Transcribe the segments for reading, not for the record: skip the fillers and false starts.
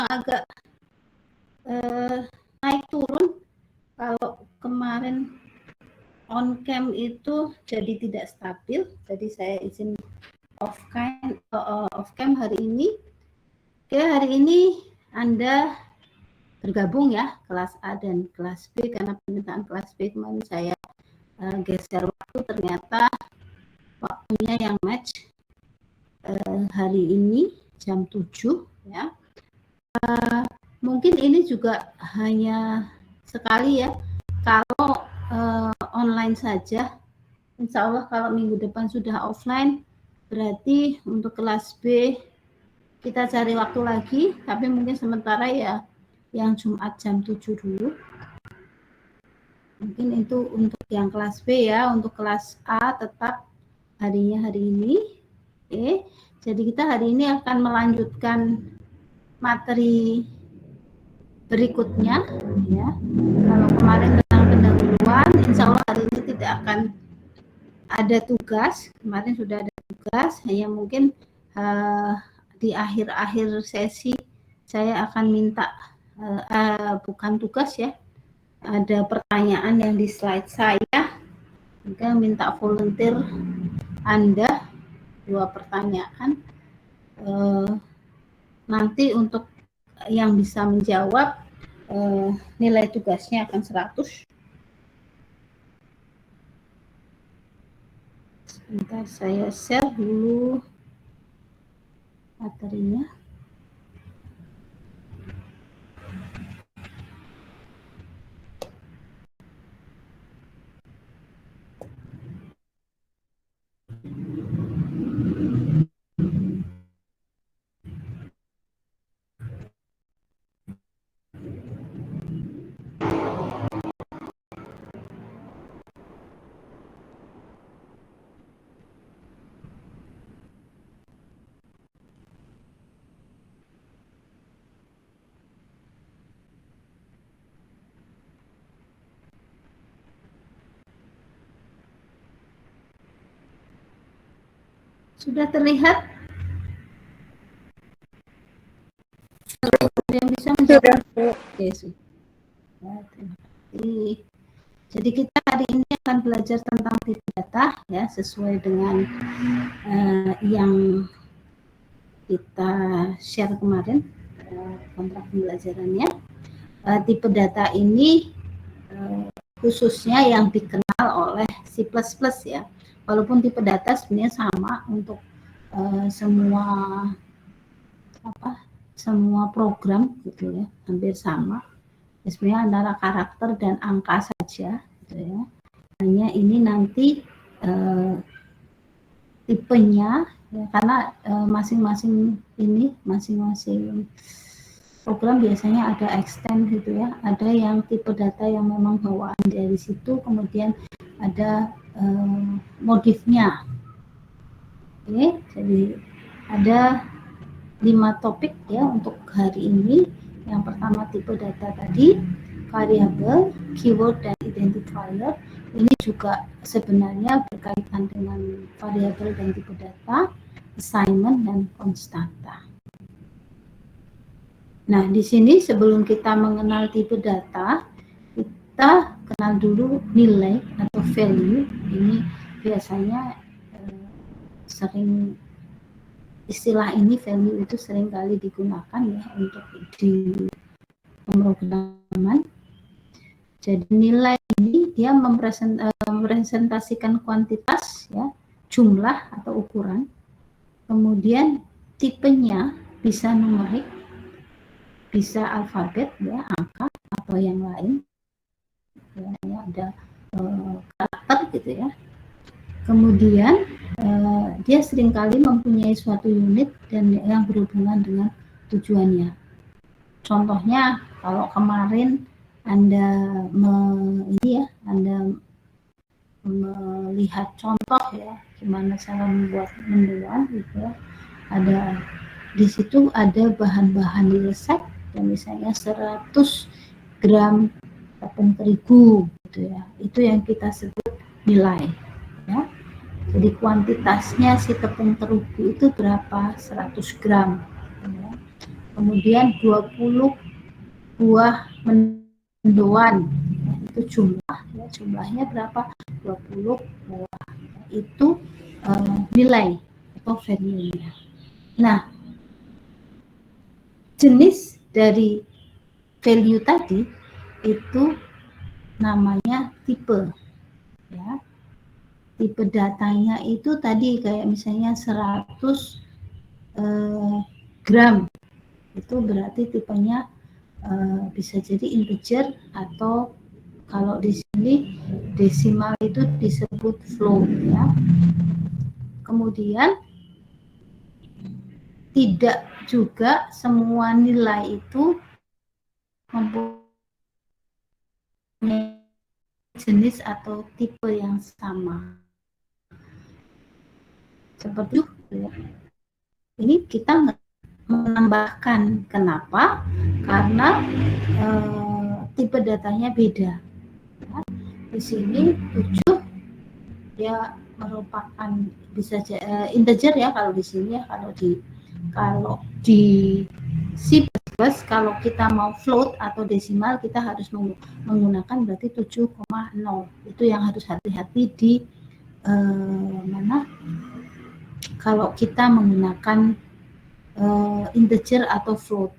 memang agak naik turun. Kalau kemarin on cam itu jadi tidak stabil, jadi saya izin off cam hari ini. Oke, hari ini Anda bergabung ya, kelas A dan kelas B, karena permintaan kelas B kemarin saya geser waktu, ternyata waktunya yang match hari ini jam 7 ya. Mungkin ini juga hanya sekali ya, kalau online saja. Insya Allah kalau minggu depan sudah offline, berarti untuk kelas B kita cari waktu lagi, tapi mungkin sementara ya yang Jumat jam 7 dulu. Mungkin itu untuk yang kelas B ya. Untuk kelas A tetap harinya hari ini. Oke. Jadi kita hari ini akan melanjutkan materi berikutnya ya. Kalau kemarin tentang pendahuluan, insya Allah hari ini tidak akan ada tugas. Kemarin sudah ada tugas, hanya mungkin di akhir-akhir sesi saya akan minta bukan tugas ya, ada pertanyaan yang di slide saya, maka minta volunteer Anda 2 pertanyaan. Nanti untuk yang bisa menjawab nilai tugasnya akan 100. Sebentar saya share dulu materinya. Sudah terlihat? Yang bisa menjawab? Oke, sudah. Terima kasih. Jadi kita hari ini akan belajar tentang tipe data ya, sesuai dengan yang kita share kemarin kontrak pembelajarannya. Tipe data ini khususnya yang dikenal oleh C++ ya. Walaupun tipe data sebenarnya sama untuk semua program gitu ya, hampir sama. Sebenarnya antara karakter dan angka saja gitu ya. Hanya ini nanti tipenya ya, karena masing-masing program biasanya ada extend gitu ya, ada yang tipe data yang memang bawaan dari situ, kemudian ada modifnya. Oke, jadi ada 5 topik ya untuk hari ini. Yang pertama tipe data tadi, variabel, keyword, dan identifier. Ini juga sebenarnya berkaitan dengan variabel dan tipe data, assignment, dan konstanta. Nah, di sini sebelum kita mengenal tipe data, kita kenal dulu nilai atau value. Ini biasanya sering istilah ini, value itu sering kali digunakan ya untuk di pemrograman. Jadi nilai ini dia merepresentasikan kuantitas ya, jumlah atau ukuran. Kemudian tipenya bisa numerik, bisa alfabet ya, angka atau yang lain. Ya, ada karakter gitu ya. Kemudian dia seringkali mempunyai suatu unit dan yang berhubungan dengan tujuannya. Contohnya kalau kemarin Anda melihat contoh ya gimana cara membuat mendoan gitu ya. Ada di situ ada bahan-bahan di resep dan misalnya 100 gram tepung terigu gitu ya. Itu yang kita sebut nilai ya. Jadi kuantitasnya si tepung terigu itu berapa? 100 gram ya. kemudian 20 buah mendoan, itu jumlahnya berapa, 20 buah, itu nilai atau value-nya. Nah, jenis dari value tadi itu namanya tipe, ya. Tipe datanya itu tadi kayak misalnya 100 gram, itu berarti tipenya bisa jadi integer, atau kalau di sini desimal itu disebut float, ya. Kemudian tidak juga semua nilai itu mempunyai jenis atau tipe yang sama. Seperti itu, ya. Ini kita menambahkan, kenapa? Karena tipe datanya beda. Ya. Di sini 7 dia merupakan bisa integer, ya kalau di sini, ya. Kalau di C++, kalau kita mau float atau desimal, kita harus menggunakan berarti 7,0. Itu yang harus hati-hati di mana kalau kita menggunakan integer atau float.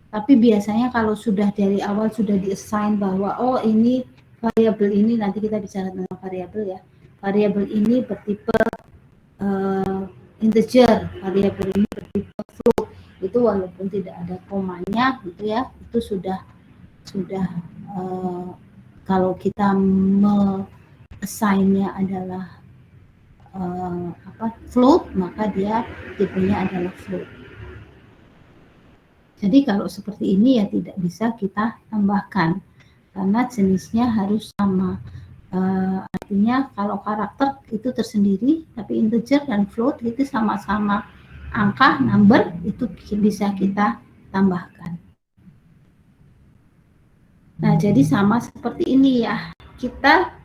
Tapi biasanya kalau sudah dari awal sudah di-assign bahwa oh ini variabel ini, nanti kita bicara tentang variabel, ya. Variabel ini bertipe integer, variabel ini bertipe float, itu walaupun tidak ada komanya gitu, ya, itu sudah kalau kita assign-nya adalah float, maka dia tipenya adalah float. Jadi kalau seperti ini, ya tidak bisa kita tambahkan karena jenisnya harus sama. Artinya kalau karakter itu tersendiri, tapi integer dan float itu sama-sama angka, number, itu bisa kita tambahkan. Nah, jadi sama seperti ini, ya. Kita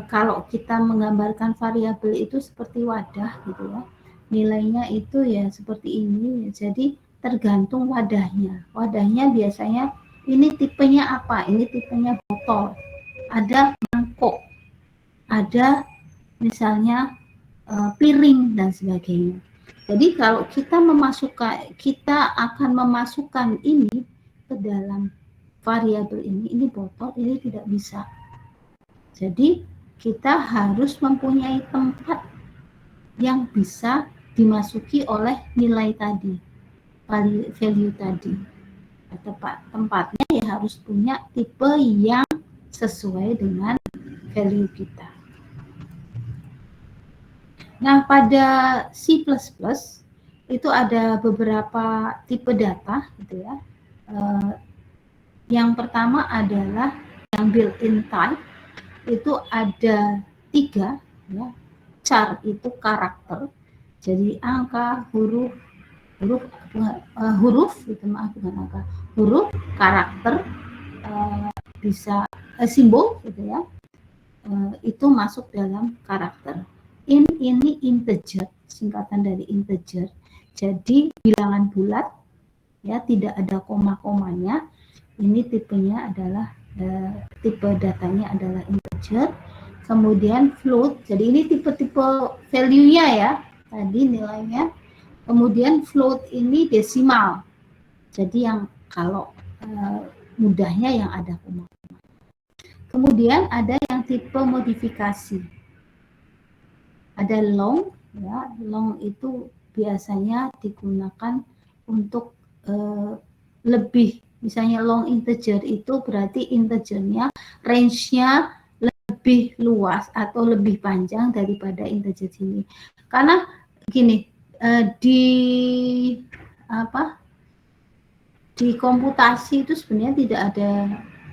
kalau kita menggambarkan variabel itu seperti wadah gitu, ya. Nilainya itu ya seperti ini. Jadi tergantung wadahnya. Wadahnya biasanya ini tipenya apa? Ini tipenya botol. Ada mangkok. Ada misalnya piring dan sebagainya. Jadi kalau kita akan memasukkan ini ke dalam variabel ini botol, ini tidak bisa. Jadi kita harus mempunyai tempat yang bisa dimasuki oleh nilai tadi, value tadi. Tempatnya ya harus punya tipe yang sesuai dengan value kita. Nah, pada C++ itu ada beberapa tipe data gitu, ya. Yang pertama adalah yang built-in type, itu ada 3, ya. Char itu karakter, jadi angka, huruf itu, maaf, bukan angka, huruf, karakter, bisa simbol gitu, ya. Itu masuk dalam karakter. Ini integer, singkatan dari integer, jadi bilangan bulat, ya, tidak ada koma-komanya. Ini tipenya adalah tipe datanya adalah integer. Kemudian float, jadi ini tipe-tipe value-nya, ya, tadi nilainya. Kemudian float ini desimal, jadi yang kalau mudahnya yang ada koma. Kemudian ada yang tipe modifikasi, ada long, ya. Long itu biasanya digunakan untuk lebih, misalnya long integer itu berarti integernya range-nya lebih luas atau lebih panjang daripada integer sini. Karena gini, di komputasi itu sebenarnya tidak ada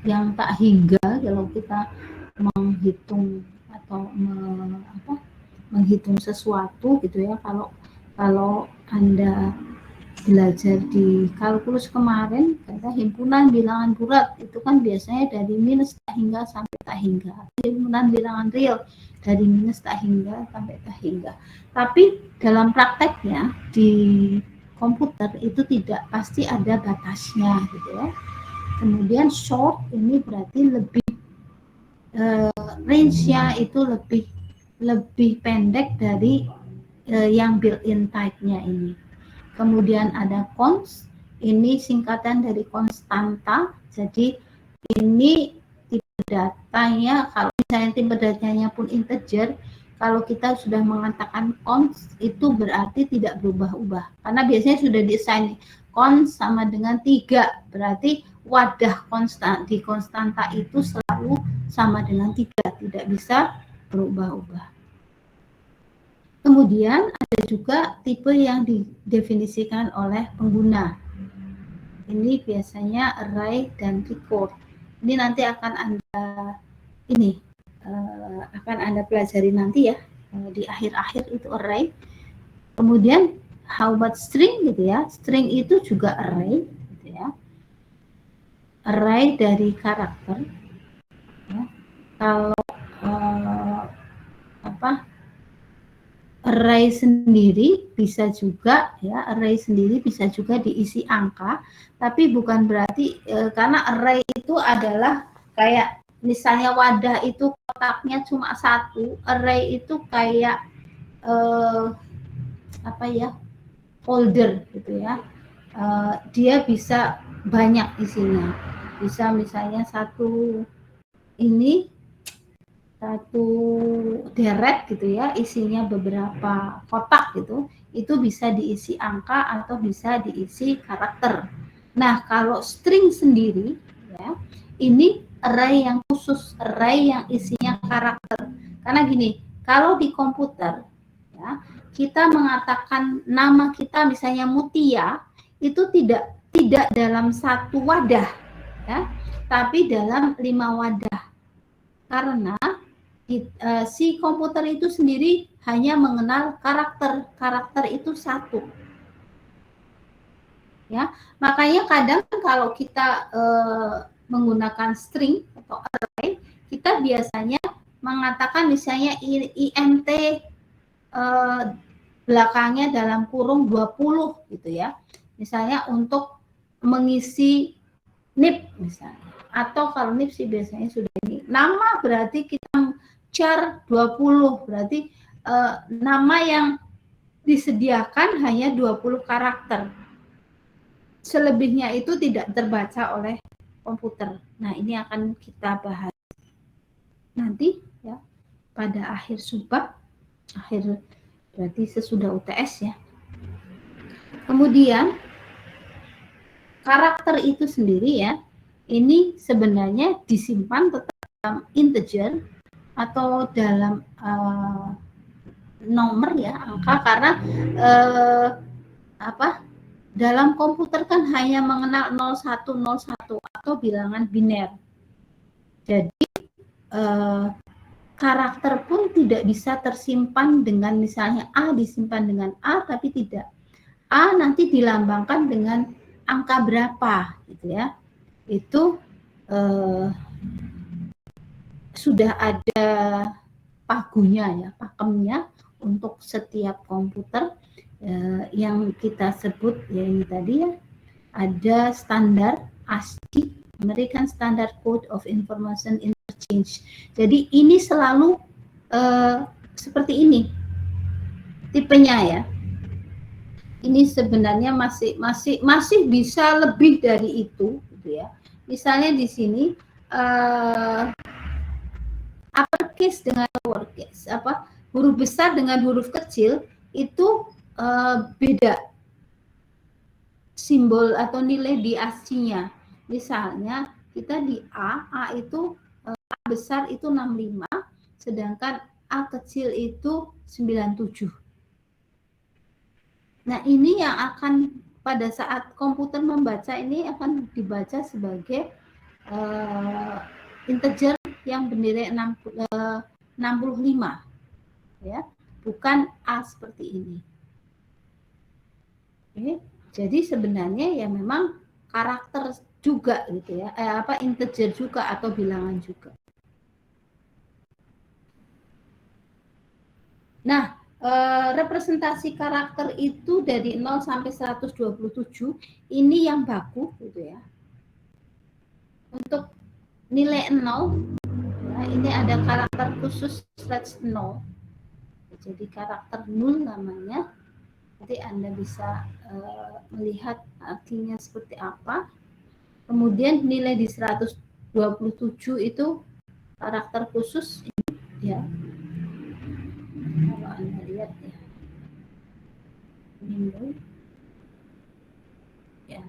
yang tak hingga kalau kita menghitung atau menghitung sesuatu gitu, ya. Kalau Anda belajar di kalkulus kemarin, kata himpunan bilangan bulat itu kan biasanya dari minus tak hingga sampai tak hingga. Himpunan bilangan real dari minus tak hingga sampai tak hingga. Tapi dalam prakteknya di komputer itu tidak pasti ada batasnya gitu ya. Kemudian short ini berarti lebih range-nya itu lebih pendek dari yang built-in type-nya ini. Kemudian ada const, ini singkatan dari konstanta. Jadi ini tipe datanya, kalau misalnya tipe datanya pun integer, kalau kita sudah mengatakan const itu berarti tidak berubah-ubah. Karena biasanya sudah di-assign const sama dengan 3, berarti wadah konstan di konstanta itu selalu sama dengan 3, tidak bisa berubah-ubah. Kemudian ada juga tipe yang didefinisikan oleh pengguna. Ini biasanya array dan record. Ini nanti akan Anda pelajari nanti ya di akhir-akhir itu array. Kemudian how about string gitu ya? String itu juga array gitu ya. Array dari karakter. Ya. Kalau array sendiri bisa juga ya, array sendiri bisa juga diisi angka, tapi bukan berarti karena array itu adalah kayak misalnya wadah itu kotaknya cuma 1, array itu kayak folder gitu ya. Dia bisa banyak isinya, bisa misalnya satu deret gitu ya, isinya beberapa kotak gitu, itu bisa diisi angka atau bisa diisi karakter. Nah, kalau string sendiri ya, ini array yang khusus, array yang isinya karakter. Karena gini, kalau di komputer ya, kita mengatakan nama kita misalnya Mutia, itu tidak dalam satu wadah ya, tapi dalam 5 wadah. Karena si komputer itu sendiri hanya mengenal karakter itu 1 ya. Makanya kadang kalau kita menggunakan string atau array, kita biasanya mengatakan misalnya int belakangnya dalam kurung 20 gitu ya, misalnya untuk mengisi nip misalnya, atau kalau nip sih biasanya sudah ini nama, berarti kita char 20, berarti nama yang disediakan hanya 20 karakter. Selebihnya itu tidak terbaca oleh komputer. Nah, ini akan kita bahas nanti ya pada akhir subbab, akhir berarti sesudah UTS ya. Kemudian karakter itu sendiri ya, ini sebenarnya disimpan tetap dalam integer atau dalam nomor ya, angka, karena dalam komputer kan hanya mengenal 0101 atau bilangan biner. Jadi karakter pun tidak bisa tersimpan dengan misalnya A disimpan dengan A, tapi tidak. A nanti dilambangkan dengan angka berapa gitu ya. Itu sudah ada pagunya ya, pakemnya untuk setiap komputer yang kita sebut ya ini tadi ya, ada standar ASCII, American Standard Code of Information Interchange. Jadi ini selalu seperti ini tipenya ya. Ini sebenarnya masih bisa lebih dari itu gitu ya. Misalnya di sini uppercase dengan lowercase, huruf besar dengan huruf kecil itu beda simbol atau nilai di ASCII-nya. Misalnya kita di A itu A besar itu 65, sedangkan A kecil itu 97. Nah, ini yang akan pada saat komputer membaca ini akan dibaca sebagai integer yang bernilai 65 ya, bukan A seperti ini. Oke, jadi sebenarnya ya memang karakter juga gitu ya, integer juga atau bilangan juga. Nah, representasi karakter itu dari 0 sampai 127 ini yang baku gitu ya. Untuk nilai 0 ya, ini ada karakter khusus /0. Jadi karakter 0 namanya. Nanti Anda bisa melihat artinya seperti apa. Kemudian nilai di 127 itu karakter khusus ya. Kalau Anda lihat ya. Window ya.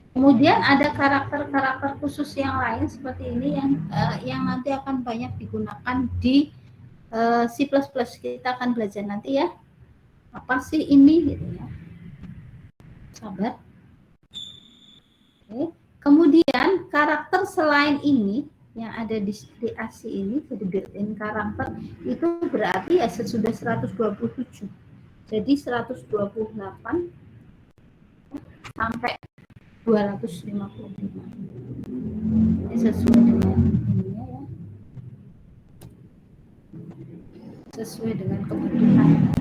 Kemudian ada karakter-karakter khusus yang lain seperti ini yang nanti akan banyak digunakan di C++. Kita akan belajar nanti ya. Apa sih ini gitu ya. Sabar. Oke. Kemudian karakter selain ini yang ada di AC ini, jadi built-in karakter itu berarti ya sesudah 127. Jadi 128 sampai 255. Ini sesuai dengan ininya ya. Sesuai dengan kebutuhan.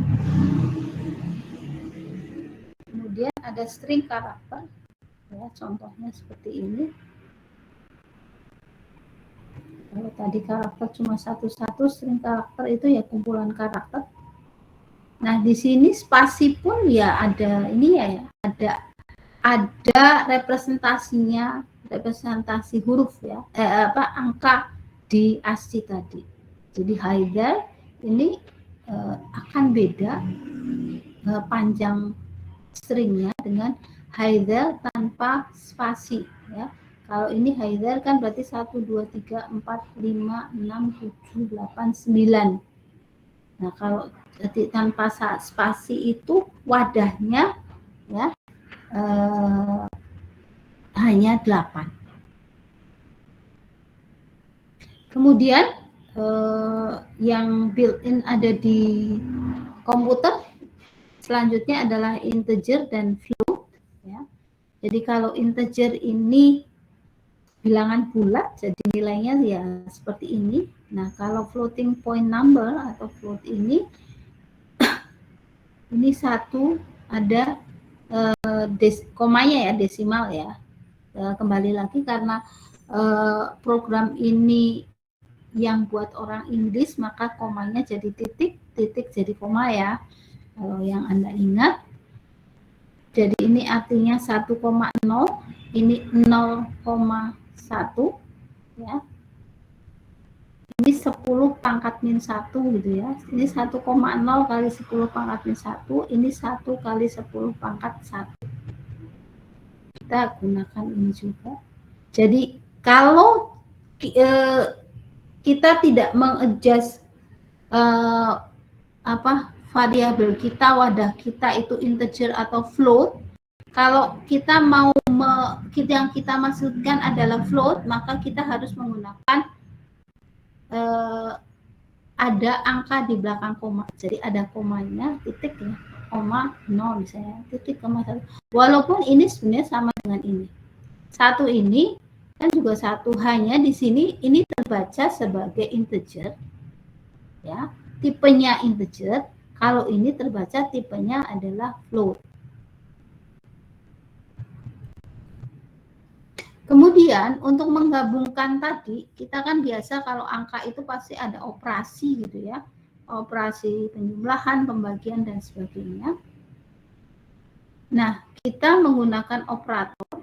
Kemudian ada string karakter. Ya, contohnya seperti ini. Kalau tadi karakter cuma satu-satu, string karakter itu ya kumpulan karakter. Nah, di sini spasi pun ya ada ini ya, ada representasinya, representasi huruf ya, angka di ASCII tadi. Jadi header ini akan beda panjang stringnya dengan header tanpa spasi ya. Kalau ini header kan berarti 1, 2, 3, 4, 5, 6, 7, 8, 9. Nah, kalau tanpa spasi itu wadahnya ya hanya 8. Kemudian yang built-in ada di komputer selanjutnya adalah integer dan float ya. Jadi kalau integer ini bilangan bulat, jadi nilainya ya seperti ini. Nah, kalau floating point number atau float ini satu ada komanya ya, desimal ya. Kembali lagi karena program ini yang buat orang Inggris, maka komanya jadi titik, titik jadi koma ya. Kalau yang Anda ingat. Jadi ini artinya 1,0, ini 0,1 ya. Ini 10 pangkat min 1 gitu ya. Ini 1,0 kali 10 pangkat min 1, ini 1 kali 10 pangkat 1. Kita gunakan ini juga. Jadi kalau kita tidak mengadjust variabel kita, wadah kita itu integer atau float, kalau kita mau yang kita maksudkan adalah float, maka kita harus menggunakan ada angka di belakang koma. Jadi ada komanya, titik ya, koma 0 misalnya, titik koma 1. Walaupun ini sebenarnya sama dengan ini. Satu ini kan juga satu, hanya di sini ini terbaca sebagai integer ya, tipenya integer. Kalau ini terbaca tipenya adalah float. Kemudian untuk menggabungkan tadi, kita kan biasa kalau angka itu pasti ada operasi gitu ya. Operasi penjumlahan, pembagian, dan sebagainya. Nah, kita menggunakan operator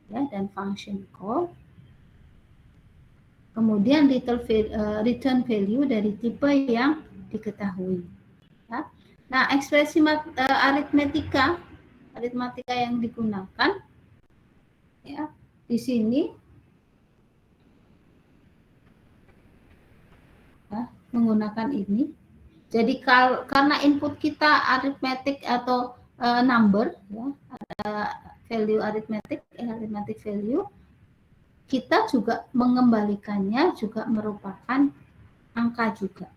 ya, dan function call. Kemudian return value dari tipe yang diketahui. Ya. Nah, ekspresi aritmatika yang digunakan ya di sini ya, menggunakan ini. Jadi karena input kita aritmetik atau number ya, value arithmetic value, kita juga mengembalikannya juga merupakan angka juga.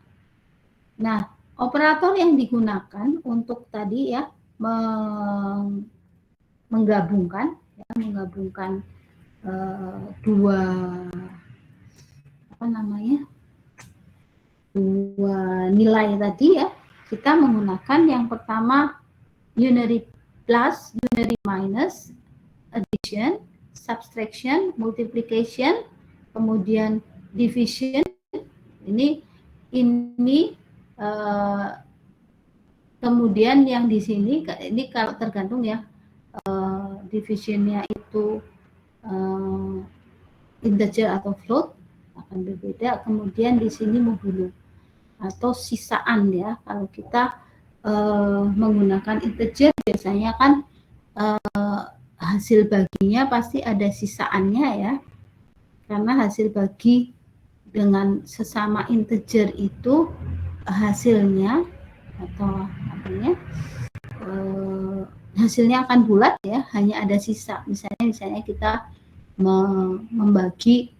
Nah, operator yang digunakan untuk tadi ya menggabungkan dua dua nilai tadi ya, kita menggunakan yang pertama unary plus, unary minus, addition, subtraction, multiplication, kemudian division. Ini kemudian yang di sini ini kalau tergantung ya, divisionnya itu integer atau float akan berbeda. Kemudian di sini modulo atau sisaan ya. Kalau kita menggunakan integer biasanya kan hasil baginya pasti ada sisaannya ya, karena hasil bagi dengan sesama integer itu hasilnya atau hasilnya akan bulat ya, hanya ada sisa. Misalnya kita membagi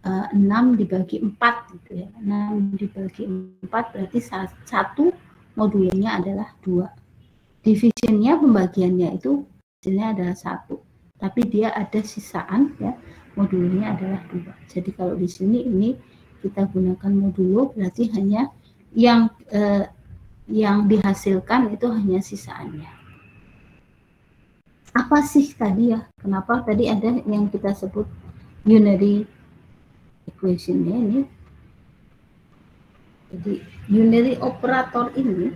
6 dibagi 4 gitu ya. 6 dibagi 4 berarti 1 modulnya adalah 2. Divisionnya, pembagiannya itu hasilnya adalah 1. Tapi dia ada sisaan ya, modulnya adalah 2. Jadi kalau di sini ini kita gunakan modulo berarti hanya yang dihasilkan itu hanya sisaannya. Apa sih tadi ya? Kenapa tadi ada yang kita sebut unary equation-nya ini? Jadi unary operator ini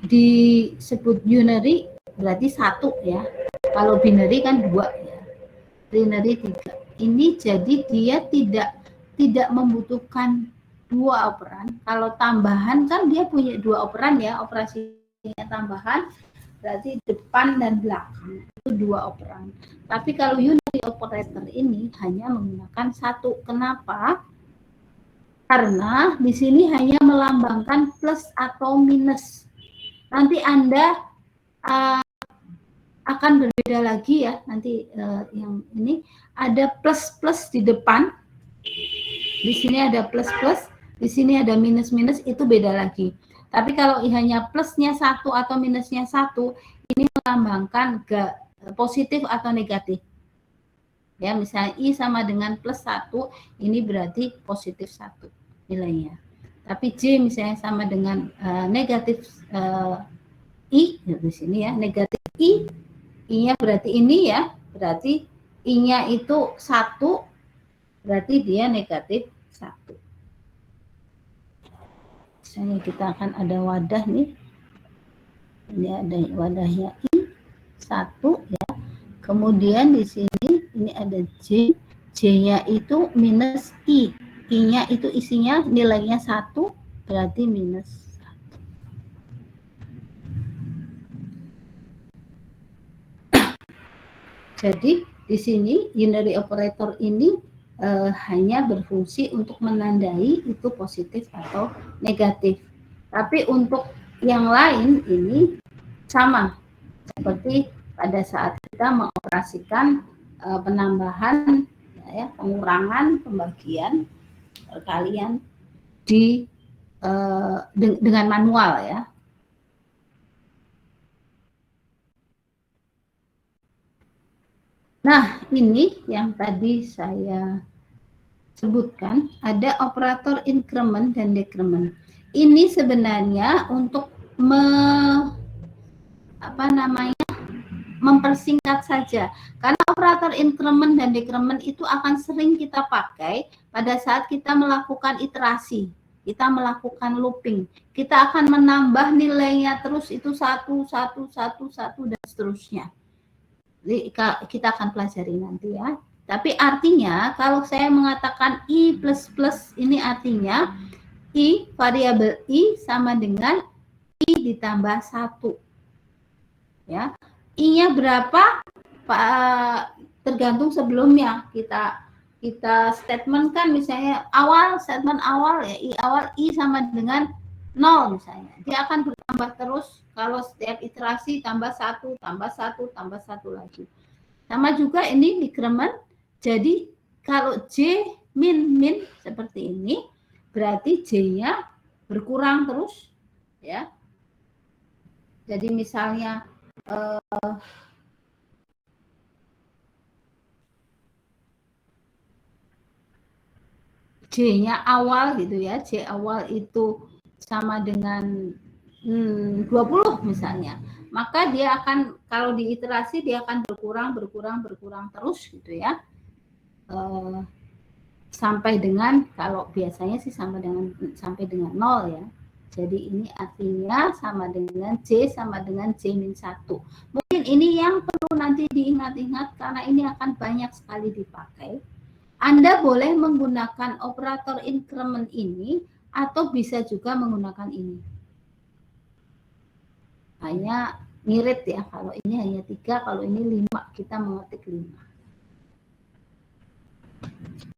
disebut unary berarti 1 ya. Kalau binary kan 2 ya. Trinary 3. Ini jadi dia tidak membutuhkan 2 operan. Kalau tambahan kan dia punya 2 operan ya, operasinya tambahan berarti depan dan belakang itu 2 operan. Tapi kalau unary operator ini hanya menggunakan 1. Kenapa? Karena di sini hanya melambangkan plus atau minus. Nanti Anda akan berbeda lagi ya. Nanti yang ini ada plus di depan. Di sini ada plus, di sini ada minus, itu beda lagi. Tapi kalau hanya plusnya 1 atau minusnya 1, ini melambangkan positif atau negatif. Ya, misalnya I sama dengan plus 1, ini berarti positif 1 nilainya. Tapi J misalnya sama dengan negatif I, di sini ya, negatif I, I-nya berarti ini ya, berarti I-nya itu 1, berarti dia negatif 1. Misalnya kita akan ada wadah nih, ini ada wadahnya I 1 ya, kemudian di sini ini ada J, J-nya itu minus I, I-nya itu isinya nilainya 1, berarti minus 1. Jadi di sini unary operator ini hanya berfungsi untuk menandai itu positif atau negatif. Tapi untuk yang lain ini sama seperti pada saat kita mengoperasikan penambahan ya, pengurangan, pembagian, perkalian dengan manual ya. Nah, ini yang tadi saya sebutkan, ada operator increment dan decrement. Ini sebenarnya untuk mempersingkat saja. Karena operator increment dan decrement itu akan sering kita pakai pada saat kita melakukan iterasi. Kita melakukan looping. Kita akan menambah nilainya terus itu 1, 1, 1, 1 dan seterusnya. Jadi kita akan pelajari nanti ya. Tapi artinya kalau saya mengatakan I plus plus, ini artinya I, variabel I sama dengan I ditambah 1. Ya. I-nya berapa? Tergantung sebelumnya kita statement kan, misalnya statement awal ya, I awal I sama dengan 0 misalnya. Dia akan bertambah terus kalau setiap iterasi tambah 1, tambah 1, tambah 1 lagi. Sama juga ini decrement. Jadi kalau J min seperti ini, berarti J-nya berkurang terus ya. Jadi misalnya J-nya awal gitu ya, J awal itu sama dengan 20 misalnya, maka dia akan, kalau diiterasi dia akan berkurang terus gitu ya, sampai dengan, kalau biasanya sih sampai dengan 0 ya. Jadi ini artinya sama dengan J sama dengan J-1. Mungkin ini yang perlu nanti diingat-ingat karena ini akan banyak sekali dipakai. Anda boleh menggunakan operator increment ini atau bisa juga menggunakan ini. Hanya ngirit ya, kalau ini hanya 3, kalau ini 5, kita mengetik 5.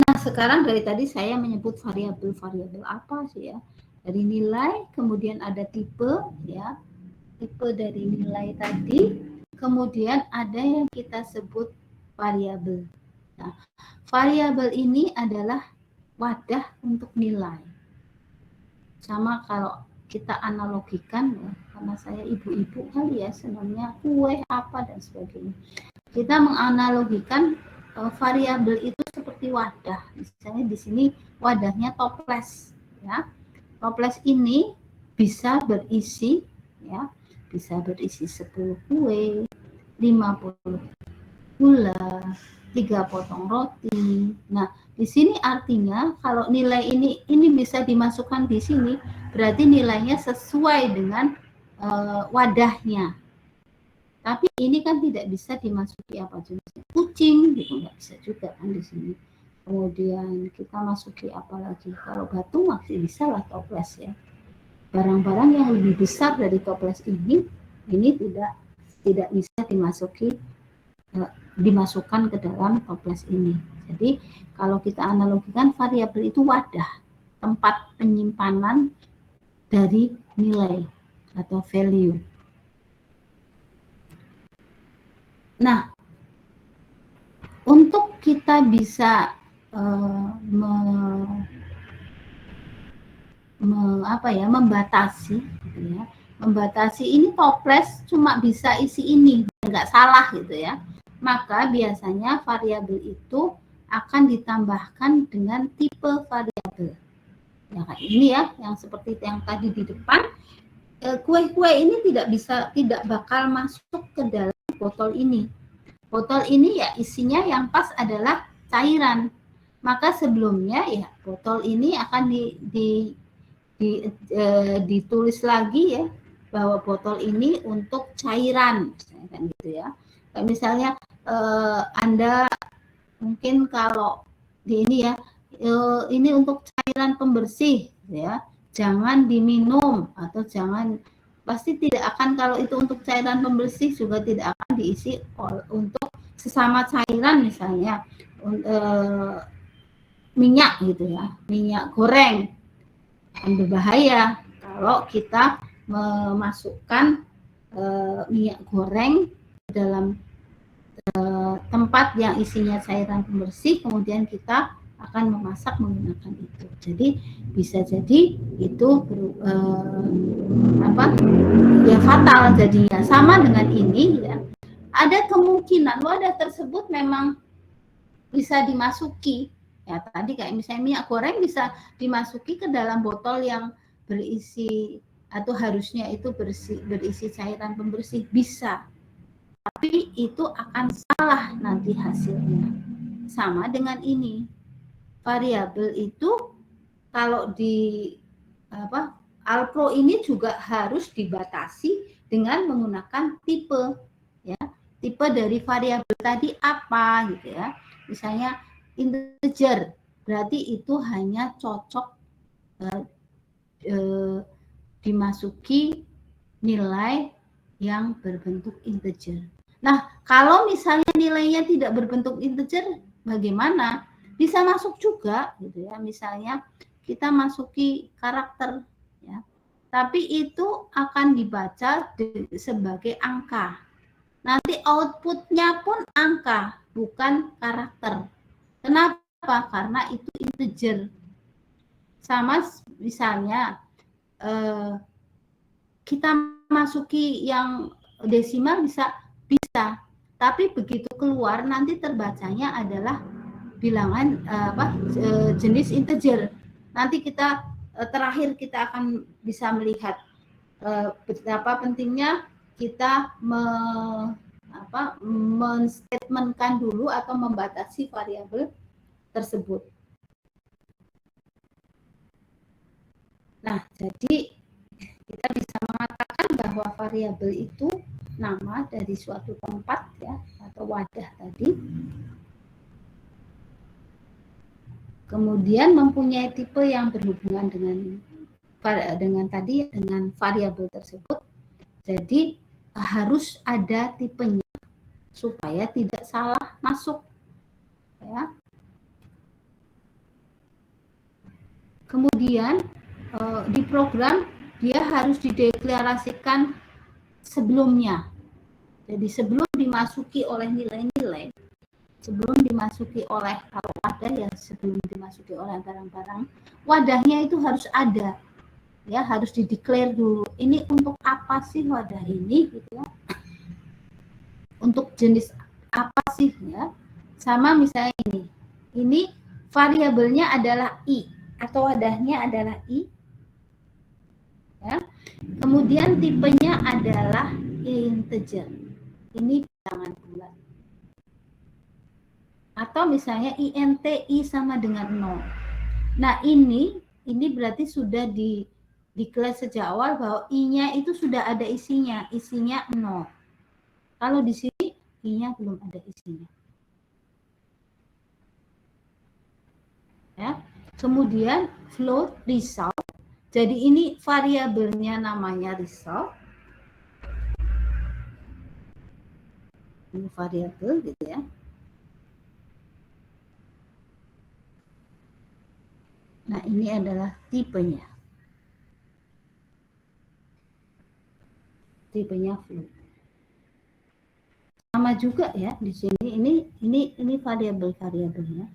Nah, sekarang dari tadi saya menyebut variabel apa sih ya? Dari nilai, kemudian ada tipe ya. Tipe dari nilai tadi, kemudian ada yang kita sebut variabel. Nah, variabel ini adalah wadah untuk nilai. Sama kalau kita analogikan ya, karena saya ibu-ibu kali ya, senangnya kue apa dan sebagainya. Kita menganalogikan variabel itu seperti wadah. Misalnya di sini wadahnya toples ya. Toples ini bisa berisi ya, bisa berisi 10 kue, 50 gula, 3 potong roti. Nah, di sini artinya kalau nilai ini bisa dimasukkan di sini, berarti nilainya sesuai dengan wadahnya. Tapi ini kan tidak bisa dimasuki apa jenisnya, kucing gitu, nggak bisa juga kan di sini. Kemudian kita masuki apa lagi? Kalau batu masih bisa lah toples ya. Barang-barang yang lebih besar dari toples ini tidak bisa dimasukkan ke dalam toples ini. Jadi kalau kita analogikan, variabel itu wadah, tempat penyimpanan dari nilai atau value. Nah, untuk kita bisa membatasi gitu ya. Membatasi ini toples cuma bisa isi ini, nggak salah gitu ya. Maka biasanya variabel itu akan ditambahkan dengan tipe variabel. Ya kayak ini ya, yang seperti yang tadi di depan. Kue-kue ini tidak bakal masuk ke dalam botol ini. Botol ini ya isinya yang pas adalah cairan. Maka sebelumnya ya botol ini akan ditulis lagi ya, bahwa botol ini untuk cairan, kan gitu ya. Kayak misalnya Anda mungkin kalau di ini ya, ini untuk cairan pembersih ya, jangan diminum atau jangan, pasti tidak akan, kalau itu untuk cairan pembersih juga tidak akan diisi untuk sesama cairan, misalnya minyak gitu ya, minyak goreng akan berbahaya kalau kita memasukkan minyak goreng dalam tempat yang isinya cairan pembersih, kemudian kita akan memasak menggunakan itu. Jadi bisa jadi itu ya fatal jadinya. Sama dengan ini ya, ada kemungkinan wadah tersebut memang bisa dimasuki ya, tadi kayak misalnya minyak goreng bisa dimasuki ke dalam botol yang berisi atau harusnya itu berisi cairan pembersih, bisa, tapi itu akan salah nanti hasilnya. Sama dengan ini, variabel itu kalau di Alpro ini juga harus dibatasi dengan menggunakan tipe ya, tipe dari variabel tadi apa gitu ya. Misalnya integer, berarti itu hanya cocok dimasuki nilai yang berbentuk integer. Nah, kalau misalnya nilainya tidak berbentuk integer, bagaimana? Bisa masuk juga gitu ya. Misalnya kita masuki karakter ya. Tapi itu akan dibaca sebagai angka. Nanti outputnya pun angka, bukan karakter. Kenapa? Karena itu integer. Sama misalnya kita masuki yang desimal bisa, tapi begitu keluar nanti terbacanya adalah bilangan jenis integer. Nanti kita terakhir kita akan bisa melihat betapa pentingnya kita menstatementkan dulu atau membatasi variabel tersebut. Nah, jadi kita bisa mengatakan bahwa variabel itu nama dari suatu tempat ya atau wadah tadi. Kemudian mempunyai tipe yang berhubungan dengan variabel tersebut. Jadi harus ada tipenya supaya tidak salah masuk ya. Kemudian di program dia harus dideklarasikan sebelumnya. Jadi sebelum dimasuki oleh nilai-nilai, sebelum dimasuki oleh kalau wadah ya sebelum dimasuki oleh barang-barang, wadahnya itu harus ada. Ya, harus dideklar dulu. Ini untuk apa sih wadah ini gitu ya. Untuk jenis apa sih ya? Sama misalnya ini. Ini variabelnya adalah i atau wadahnya adalah i. Ya. Kemudian tipenya adalah integer. Ini bilangan bulat. Atau misalnya int i sama dengan 0. Nah, ini berarti sudah declare sejak awal bahwa i-nya itu sudah ada isinya 0. Kalau di sini i-nya belum ada isinya. Ya. Kemudian float result. Jadi ini variabelnya namanya result. Ini variabel gitu ya. Nah, ini adalah tipenya. Tipenya float. Sama juga ya di sini ini variabelnya.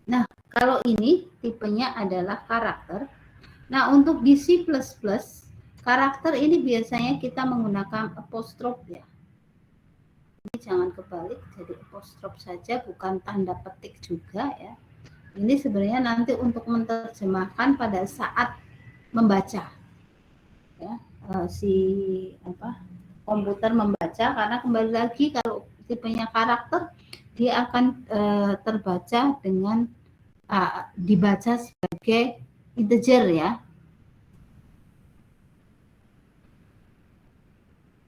Nah, kalau ini tipenya adalah karakter. Nah, untuk di C++, karakter ini biasanya kita menggunakan apostrophe ya. Ini jangan kebalik, jadi apostrophe saja, bukan tanda petik juga ya. Ini sebenarnya nanti untuk menerjemahkan pada saat membaca. Ya, komputer membaca, karena kembali lagi kalau tipenya karakter, dia akan terbaca dengan dibaca sebagai integer ya.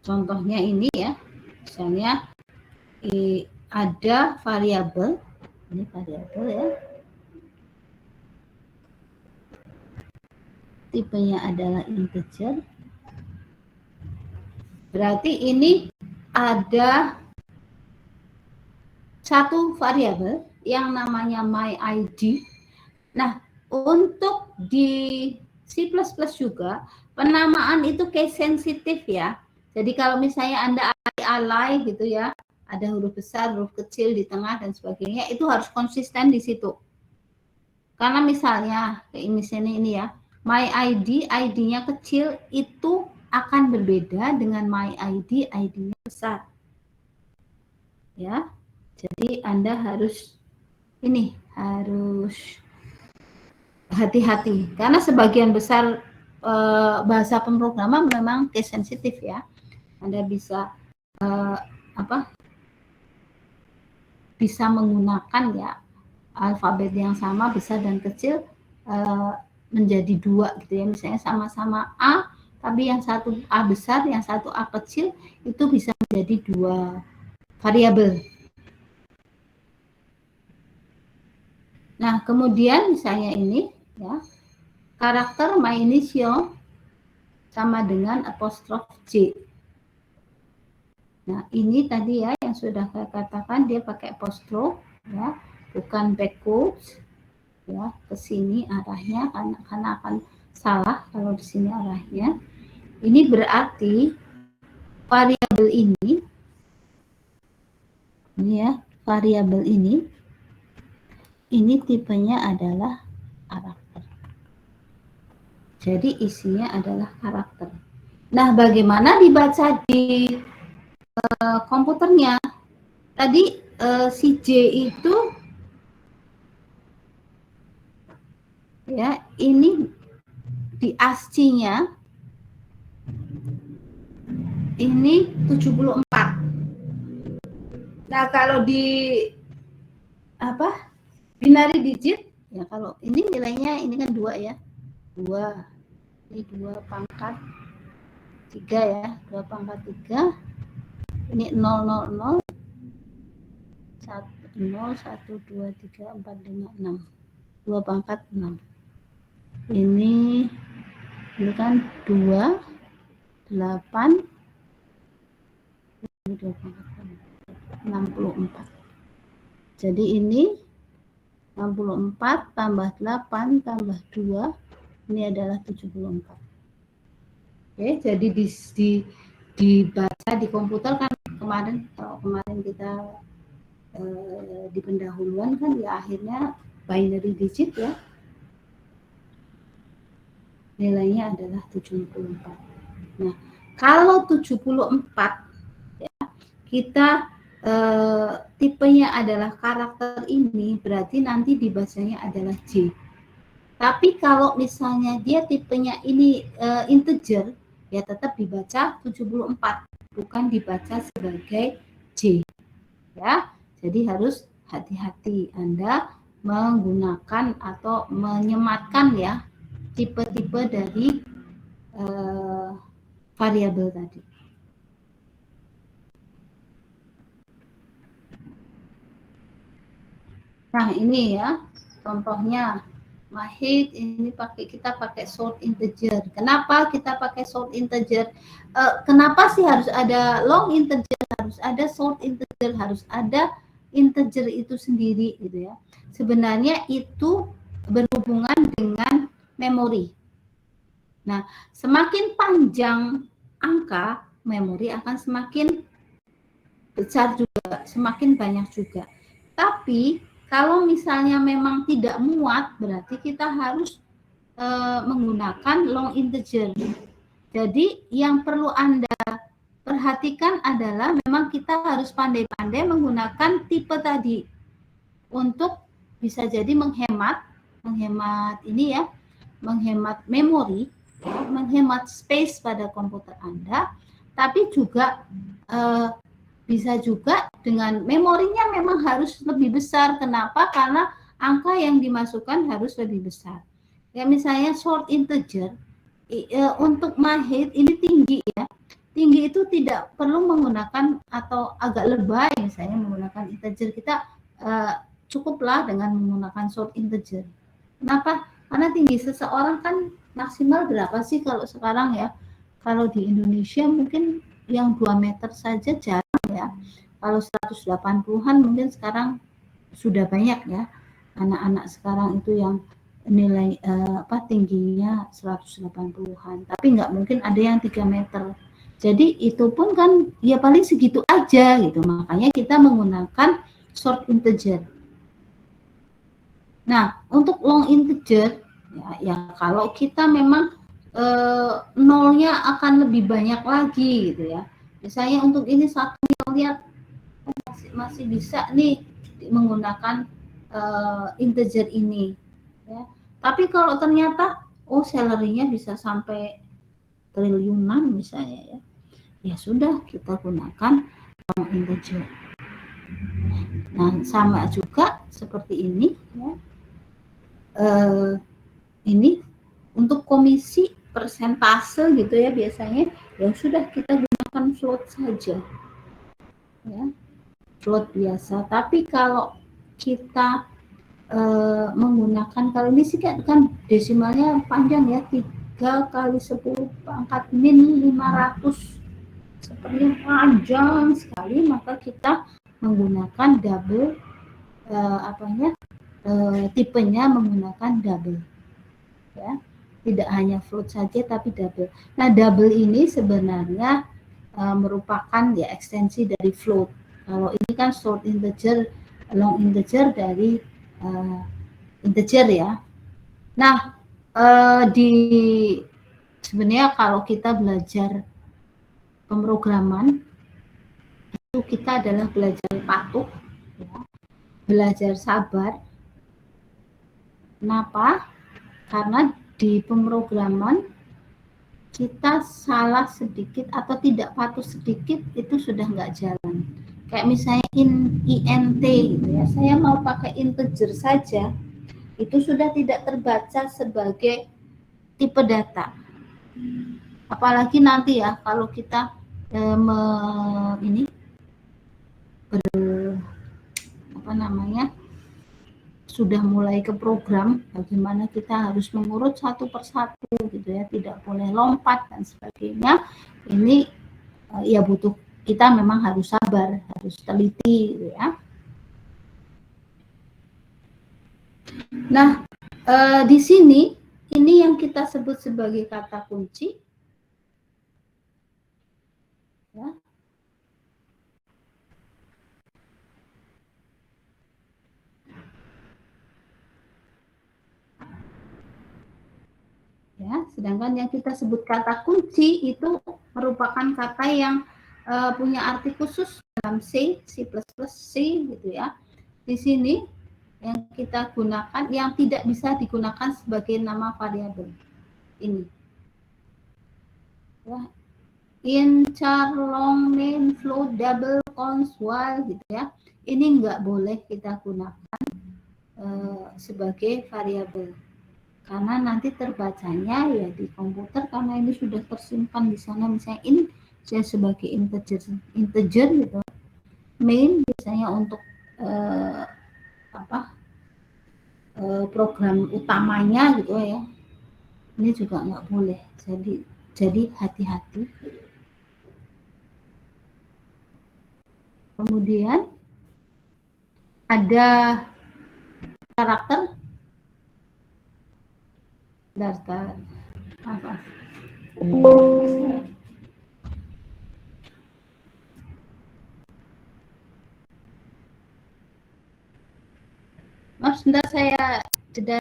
Contohnya ini ya, misalnya ada variabel, ini variabel ya, tipenya adalah integer. Berarti ini ada satu variabel yang namanya myID. Nah, untuk di C++ juga penamaan itu case sensitif ya. Jadi kalau misalnya Anda alay gitu ya, ada huruf besar, huruf kecil di tengah dan sebagainya, itu harus konsisten di situ. Karena misalnya misalnya ini ya, myID, ID-nya kecil itu akan berbeda dengan myID, ID-nya besar. Ya. Jadi Anda harus hati-hati karena sebagian besar bahasa pemrograman memang case sensitif ya. Anda bisa bisa menggunakan ya alfabet yang sama besar dan kecil menjadi dua gitu ya, misalnya sama-sama A tapi yang satu A besar, yang satu A kecil, itu bisa menjadi dua variabel. Nah, kemudian misalnya ini ya, karakter myInitial sama dengan apostrophe J. Nah, ini tadi ya yang sudah saya katakan, dia pakai apostrophe ya, bukan backwards ya, ke sini arahnya karena akan salah kalau di sini arahnya. Ini berarti variabel ini ya, variabel ini tipenya adalah karakter. Jadi isinya adalah karakter. Nah, bagaimana dibaca di komputernya? Tadi si J itu ya, ini di ASCII-nya ini 74. Nah, kalau di apa? Binary digit ya, kalau ini nilainya ini kan 2 ya. 2. Ini 2 pangkat 3 ya, 2 pangkat 3. Ini 0, 0, 0. 1, 0, 1, 2, 3, 4, 5, 6. 2 pangkat 6. Ini kan 2, 8, 64. Jadi ini 64 tambah 8 tambah 2, ini adalah 74. Oke, jadi dibaca di komputer kan kemarin kita di pendahuluan kan ya, akhirnya binary digit ya, nilainya adalah 74. Nah, kalau 74 ya, kita tipenya adalah karakter ini, berarti nanti dibacanya adalah J. Tapi kalau misalnya dia tipenya ini integer, ya tetap dibaca 74, bukan dibaca sebagai J. Ya, jadi harus hati-hati Anda menggunakan atau menyematkan ya tipe-tipe dari variabel tadi. Nah, ini ya contohnya. Mahit ini kita pakai short integer. Kenapa kita pakai short integer? Kenapa sih harus ada long integer, harus ada short integer, harus ada integer itu sendiri gitu ya. Sebenarnya itu berhubungan dengan memori. Nah, semakin panjang angka, memori akan semakin besar juga, semakin banyak juga. Tapi kalau misalnya memang tidak muat, berarti kita harus menggunakan long integer. Jadi yang perlu Anda perhatikan adalah memang kita harus pandai-pandai menggunakan tipe tadi untuk bisa jadi menghemat ini ya, menghemat memori, ya, menghemat space pada komputer Anda, tapi juga bisa juga dengan memorinya memang harus lebih besar. Kenapa? Karena angka yang dimasukkan harus lebih besar. Ya, misalnya short integer untuk Mahit ini tinggi ya. Tinggi itu tidak perlu menggunakan atau agak lebay misalnya menggunakan integer. Kita cukuplah dengan menggunakan short integer. Kenapa? Karena tinggi seseorang kan maksimal berapa sih kalau sekarang ya? Kalau di Indonesia mungkin yang 2 meter saja jarang ya. Kalau 180-an mungkin sekarang sudah banyak ya. Anak-anak sekarang itu yang nilai tingginya 180-an. Tapi nggak mungkin ada yang 3 meter. Jadi itu pun kan ya paling segitu aja gitu. Makanya kita menggunakan short integer. Nah, untuk long integer ya kalau kita memang nolnya akan lebih banyak lagi gitu ya. Misalnya untuk ini 1 miliar masih bisa nih menggunakan integer ini ya. Tapi kalau ternyata salary-nya bisa sampai triliunan misalnya ya, ya sudah kita gunakan long integer. Nah, sama juga seperti ini ya. Ini untuk komisi persentase gitu ya, biasanya ya sudah kita gunakan float saja ya, float biasa. Tapi kalau kita menggunakan, kalau ini sih kan desimalnya panjang ya, 3 kali 10 pangkat min 500, sepertinya panjang sekali, maka kita menggunakan double tipenya menggunakan double ya, tidak hanya float saja tapi double. Nah, double ini sebenarnya merupakan ya ekstensi dari float. Kalau ini kan short integer, long integer dari integer ya. Nah, sebenarnya kalau kita belajar pemrograman itu kita adalah belajar patuh belajar sabar. Kenapa? Karena di pemrograman kita salah sedikit atau tidak patuh sedikit itu sudah nggak jalan. Kayak misalnya int gitu ya, saya mau pakai integer saja, itu sudah tidak terbaca sebagai tipe data. Apalagi nanti ya kalau kita sudah mulai ke program, bagaimana kita harus mengurut satu persatu gitu ya, tidak boleh lompat dan sebagainya. Ini ya butuh, kita memang harus sabar, harus teliti gitu ya. Nah, di sini ini yang kita sebut sebagai kata kunci ya. Ya, sedangkan yang kita sebut kata kunci itu merupakan kata yang punya arti khusus dalam C, C++, C gitu ya. Di sini yang kita gunakan, yang tidak bisa digunakan sebagai nama variabel ini. Ya. In, char, long, main, float, double, const, while gitu ya. Ini nggak boleh kita gunakan sebagai variabel. Karena nanti terbacanya ya di komputer, karena ini sudah tersimpan di sana, misalnya ini saya sebagai integer gitu. Main biasanya untuk program utamanya gitu ya. Ini juga nggak boleh. Jadi hati-hati. Kemudian ada karakter daftar apa? Maaf, sebentar saya jeda.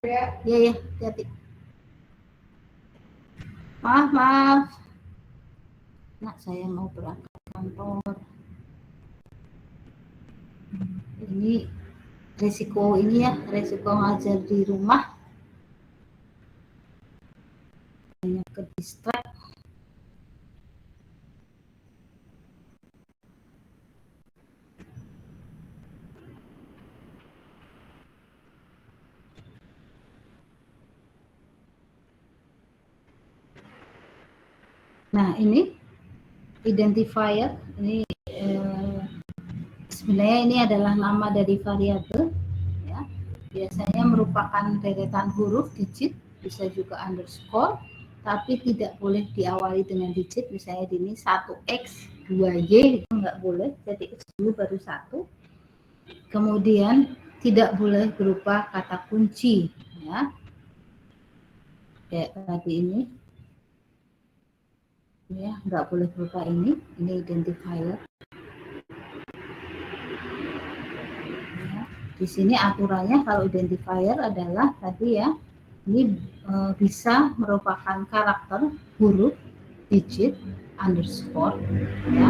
Ya, hati-hati. Maaf. Nah, saya mau berangkat kantor. Ini resiko ngajar di rumah. Banyak ke distrak. Nah, ini identifier, ini sebenarnya ini adalah nama dari variabel ya. Biasanya merupakan deretan huruf, digit, bisa juga underscore, tapi tidak boleh diawali dengan digit. Misalnya ini 1x 2y itu nggak boleh, jadi x dulu baru 1. Kemudian tidak boleh berupa kata kunci ya, kayak tadi ini ya, nggak boleh berupa ini identifier ya. Di sini aturannya kalau identifier adalah tadi ya, ini bisa merupakan karakter, huruf, digit, underscore ya,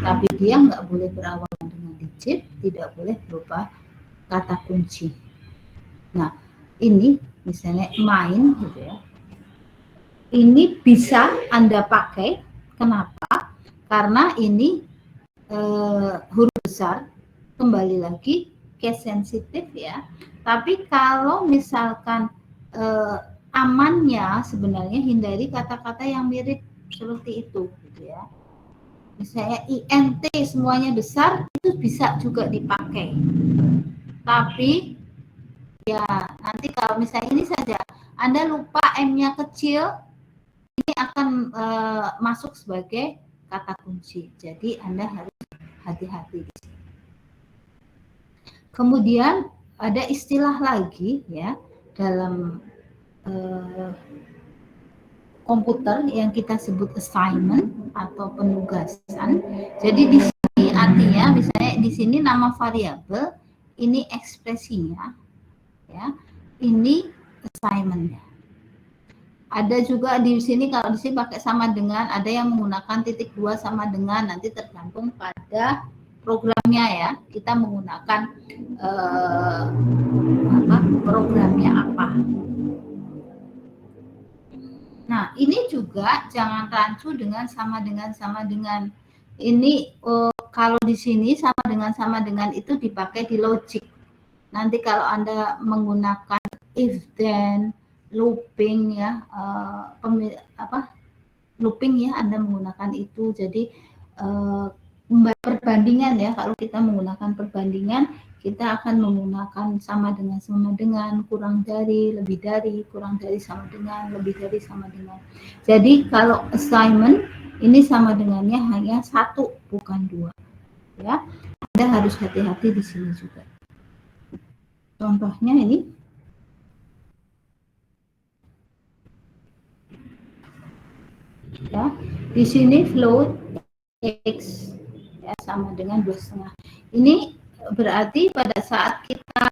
tapi dia nggak boleh berawal dengan digit, tidak boleh berupa kata kunci. Nah, ini misalnya main gitu ya, ini bisa Anda pakai. Kenapa? Karena ini huruf besar, kembali lagi case sensitif ya. Tapi kalau misalkan amannya sebenarnya hindari kata-kata yang mirip seperti itu gitu ya. Misalnya INT semuanya besar itu bisa juga dipakai. Tapi ya nanti kalau misalnya ini saja Anda lupa M-nya kecil, ini akan masuk sebagai kata kunci. Jadi Anda harus hati-hati. Kemudian ada istilah lagi ya dalam komputer yang kita sebut assignment atau penugasan. Jadi di sini artinya misalnya di sini nama variabel, ini ekspresinya ya. Ini assignment-nya. Ada juga di sini kalau di sini pakai sama dengan, ada yang menggunakan titik 2 sama dengan, nanti tergantung pada programnya ya. Kita menggunakan programnya apa. Nah, ini juga jangan rancu dengan sama dengan sama dengan. Ini kalau di sini sama dengan itu dipakai di logic. Nanti kalau Anda menggunakan if then looping ya, looping ya, Anda menggunakan itu. Jadi perbandingan ya, kalau kita menggunakan perbandingan, kita akan menggunakan sama dengan, kurang dari, lebih dari, kurang dari, sama dengan, lebih dari, sama dengan. Jadi kalau assignment ini sama dengannya hanya 1 bukan 2 ya. Anda harus hati-hati di sini juga. Contohnya ini ya, di sini float x ya, sama dengan 2,5. Ini berarti pada saat kita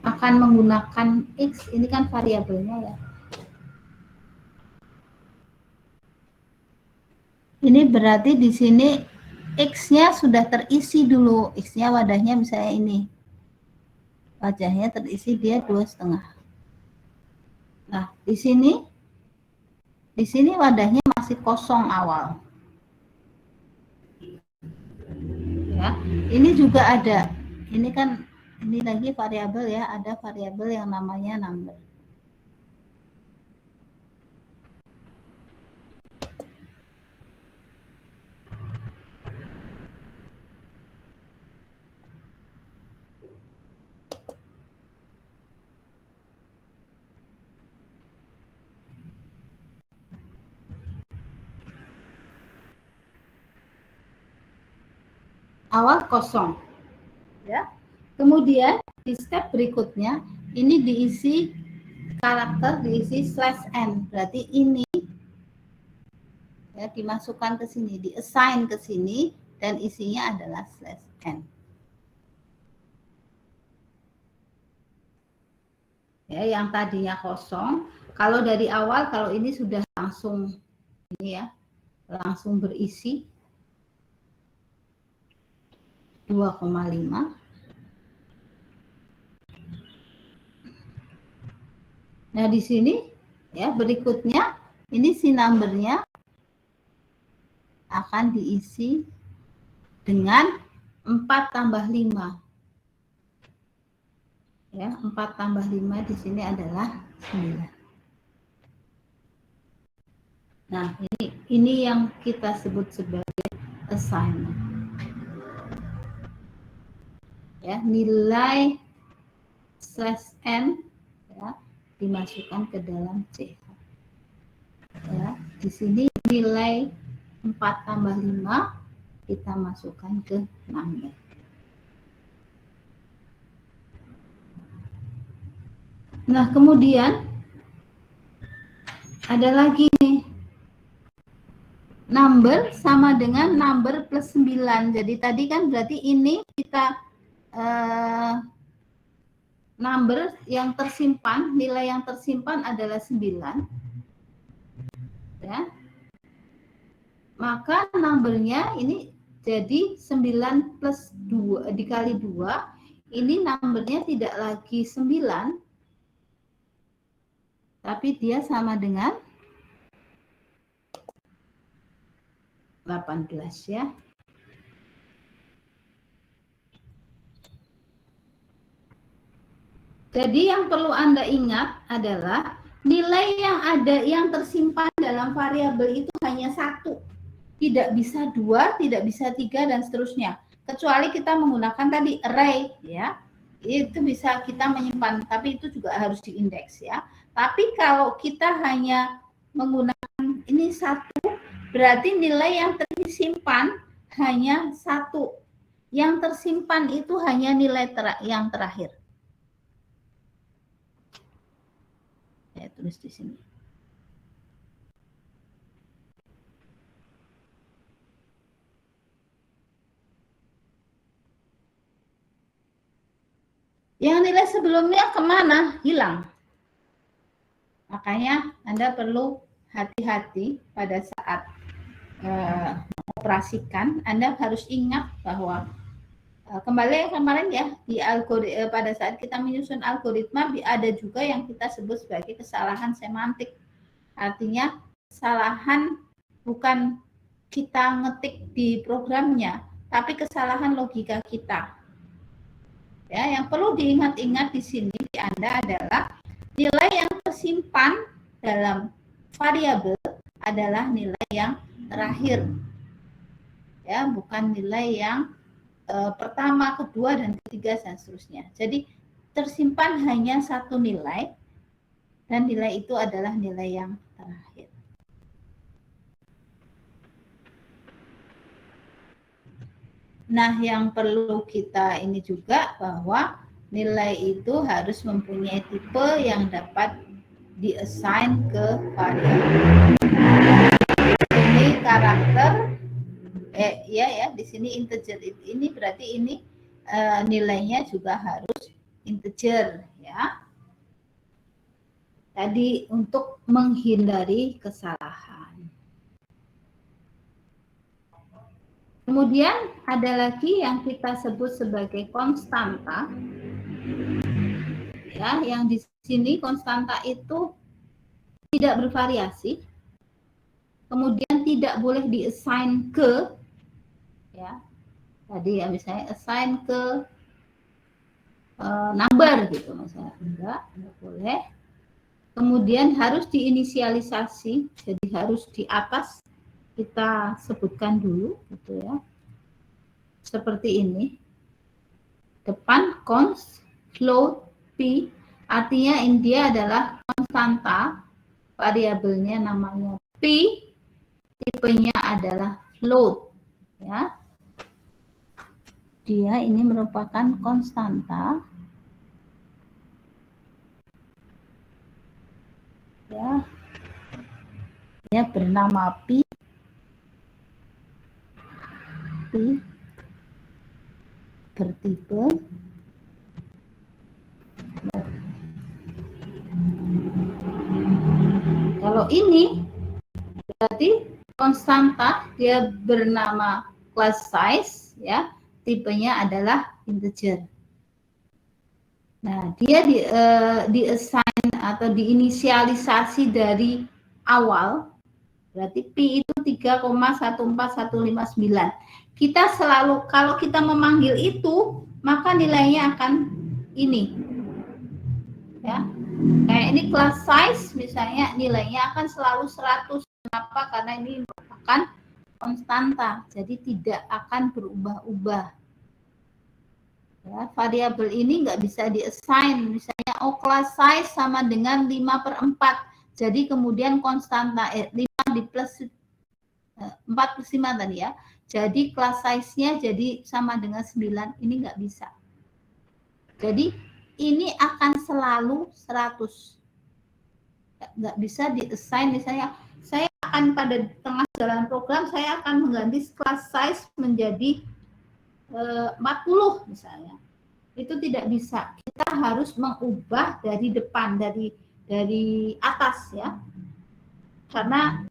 akan menggunakan x, ini kan variabelnya ya. Ini berarti di sini x-nya sudah terisi dulu. X-nya wadahnya misalnya ini. Wajahnya terisi dia 2,5. Nah, di sini wadahnya masih kosong awal. Ya, ini juga ada. Ini kan ini lagi variabel ya, ada variabel yang namanya number. Awal kosong ya. Kemudian di step berikutnya ini diisi karakter, diisi /n, berarti ini ya dimasukkan ke sini, di-assign ke sini dan isinya adalah /n. Ya, yang tadinya kosong, kalau dari awal, kalau ini sudah langsung ini ya, langsung berisi 2,5. Nah, di sini ya berikutnya ini si numbernya akan diisi dengan 4 tambah 5. Ya, 4 tambah 5 di sini adalah 9. Nah, ini yang kita sebut sebagai assignment. Ya, nilai /n ya dimasukkan ke dalam C. Ya, di sini nilai 4 tambah 5 kita masukkan ke number. Nah, kemudian ada lagi nih. Number sama dengan number plus 9. Jadi tadi kan berarti ini kita number yang tersimpan, nilai yang tersimpan adalah 9. Ya. Maka numbernya ini jadi 9 plus 2 dikali 2. Ini numbernya tidak lagi 9. Tapi dia sama dengan 18 ya. Jadi yang perlu Anda ingat adalah nilai yang ada yang tersimpan dalam variabel itu hanya satu. Tidak bisa 2, tidak bisa 3 dan seterusnya. Kecuali kita menggunakan tadi array ya. Itu bisa kita menyimpan, tapi itu juga harus diindeks ya. Tapi kalau kita hanya menggunakan ini satu, berarti nilai yang tersimpan hanya satu. Yang tersimpan itu hanya nilai yang terakhir. Saya tulis di sini. Yang nilai sebelumnya kemana? Hilang. Makanya Anda perlu hati-hati pada saat mengoperasikan. Anda harus ingat bahwa kembali kemarin ya di pada saat kita menyusun algoritma ada juga yang kita sebut sebagai kesalahan semantik. Artinya kesalahan bukan kita ngetik di programnya, tapi kesalahan logika kita. Ya, yang perlu diingat-ingat di sini di Anda adalah nilai yang tersimpan dalam variabel adalah nilai yang terakhir. Ya, bukan nilai yang pertama, kedua, dan ketiga, dan seterusnya. Jadi tersimpan hanya satu nilai, dan nilai itu adalah nilai yang terakhir. Nah, yang perlu kita ini juga bahwa nilai itu harus mempunyai tipe yang dapat diassign ke variabel. Ini karakter ya di sini integer, ini berarti ini nilainya juga harus integer ya. Tadi untuk menghindari kesalahan. Kemudian ada lagi yang kita sebut sebagai konstanta. Ya, yang di sini konstanta itu tidak bervariasi. Kemudian tidak boleh diassign ke ya. Tadi ya misalnya assign ke number gitu misalnya. Enggak boleh. Kemudian harus diinisialisasi, jadi harus di atas kita sebutkan dulu gitu ya. Seperti ini. Depan const float p, artinya dia adalah konstanta, variabelnya namanya p, tipenya adalah float ya. Dia ini merupakan konstanta ya. Dia bernama p bertipe kalau ini berarti konstanta, dia bernama class size ya, tipenya adalah integer. Nah, dia di-assign atau diinisialisasi dari awal, berarti P itu 3,14159. Kita selalu, kalau kita memanggil itu, maka nilainya akan ini. Ya. Kayak ini class size, misalnya nilainya akan selalu 100. Kenapa? Karena ini merupakan konstanta, jadi tidak akan berubah-ubah. Ya, variabel ini nggak bisa di-assign, misalnya class size sama dengan 5/4, jadi kemudian konstanta 5 di plus 4 plus 5 tadi ya, jadi class size-nya jadi sama dengan 9, ini nggak bisa. Jadi ini akan selalu 100. Nggak bisa di-assign, misalnya saya akan pada tengah jalan program, saya akan mengganti class size menjadi 40 misalnya. Itu tidak bisa. Kita harus mengubah dari depan, dari atas ya. Karena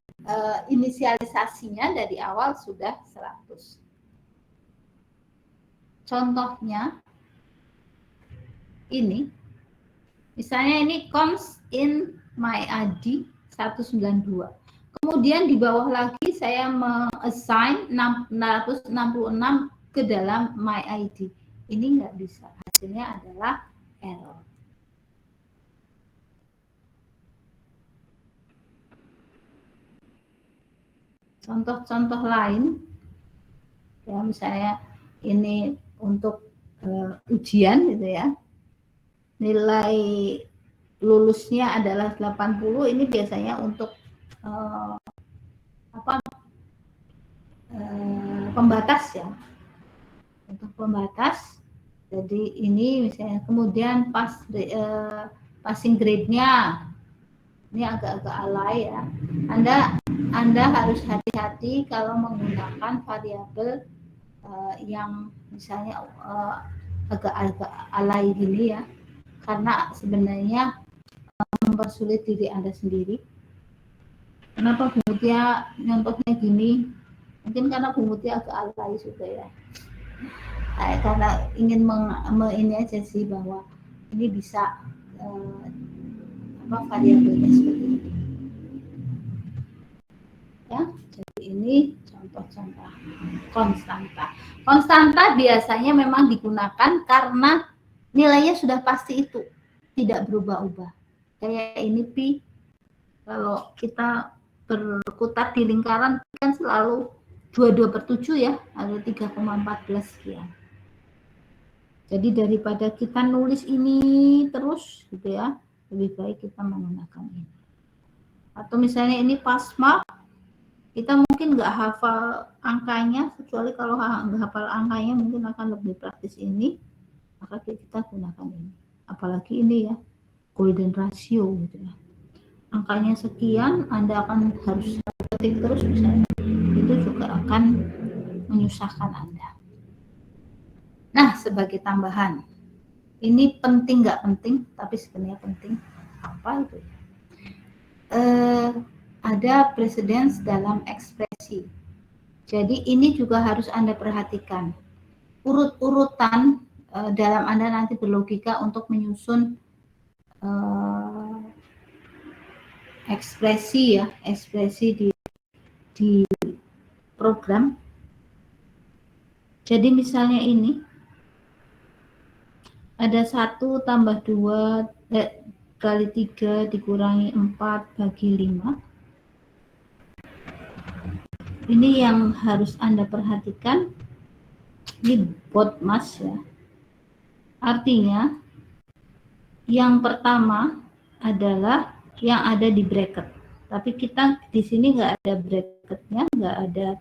inisialisasinya dari awal sudah 100. Contohnya ini. Misalnya ini const in my ID 192. Kemudian di bawah lagi saya me-assign 666 ke dalam my ID. Ini nggak bisa. Hasilnya adalah error. Contoh-contoh lain, ya misalnya ini untuk ujian gitu ya. Nilai lulusnya adalah 80, ini biasanya untuk pembatas ya. Untuk pembatas. Jadi ini misalnya kemudian passing grade-nya ini agak-agak alay ya. Anda harus hati-hati kalau menggunakan variabel yang misalnya agak-agak alay gini ya, karena sebenarnya mempersulit diri Anda sendiri. Kenapa Bu Mutia contohnya gini? Mungkin karena Bu Mutia agak alay juga ya. Karena ingin ini aja sih bahwa ini bisa variabelnya seperti ini. Ya, jadi ini contoh-contoh konstanta. Konstanta biasanya memang digunakan karena nilainya sudah pasti itu, tidak berubah-ubah. Kayak ini pi, kalau kita berkutat di lingkaran kan selalu 22/7 ya, ada 3,14 sekian. Jadi daripada kita nulis ini terus gitu ya, lebih baik kita menggunakan ini. Atau misalnya ini pasma, kita mungkin nggak hafal angkanya, kecuali kalau nggak hafal angkanya mungkin akan lebih praktis ini, maka kita gunakan ini. Apalagi ini ya, golden ratio gitu ya. Angkanya sekian, Anda akan harus ketik terus misalnya, itu juga akan menyusahkan Anda. Nah, sebagai tambahan, ini penting nggak penting, tapi sebenarnya penting. Apa itu ya? Ada precedence dalam ekspresi. Jadi ini juga harus Anda perhatikan. Urut-urutan dalam Anda nanti berlogika untuk menyusun ekspresi ya, ekspresi di program. Jadi misalnya ini ada 1 tambah 2 kali 3 dikurangi 4 bagi 5. Ini yang harus Anda perhatikan. Ini BODMAS ya. Artinya yang pertama adalah yang ada di bracket. Tapi kita di sini nggak ada bracketnya, nggak ada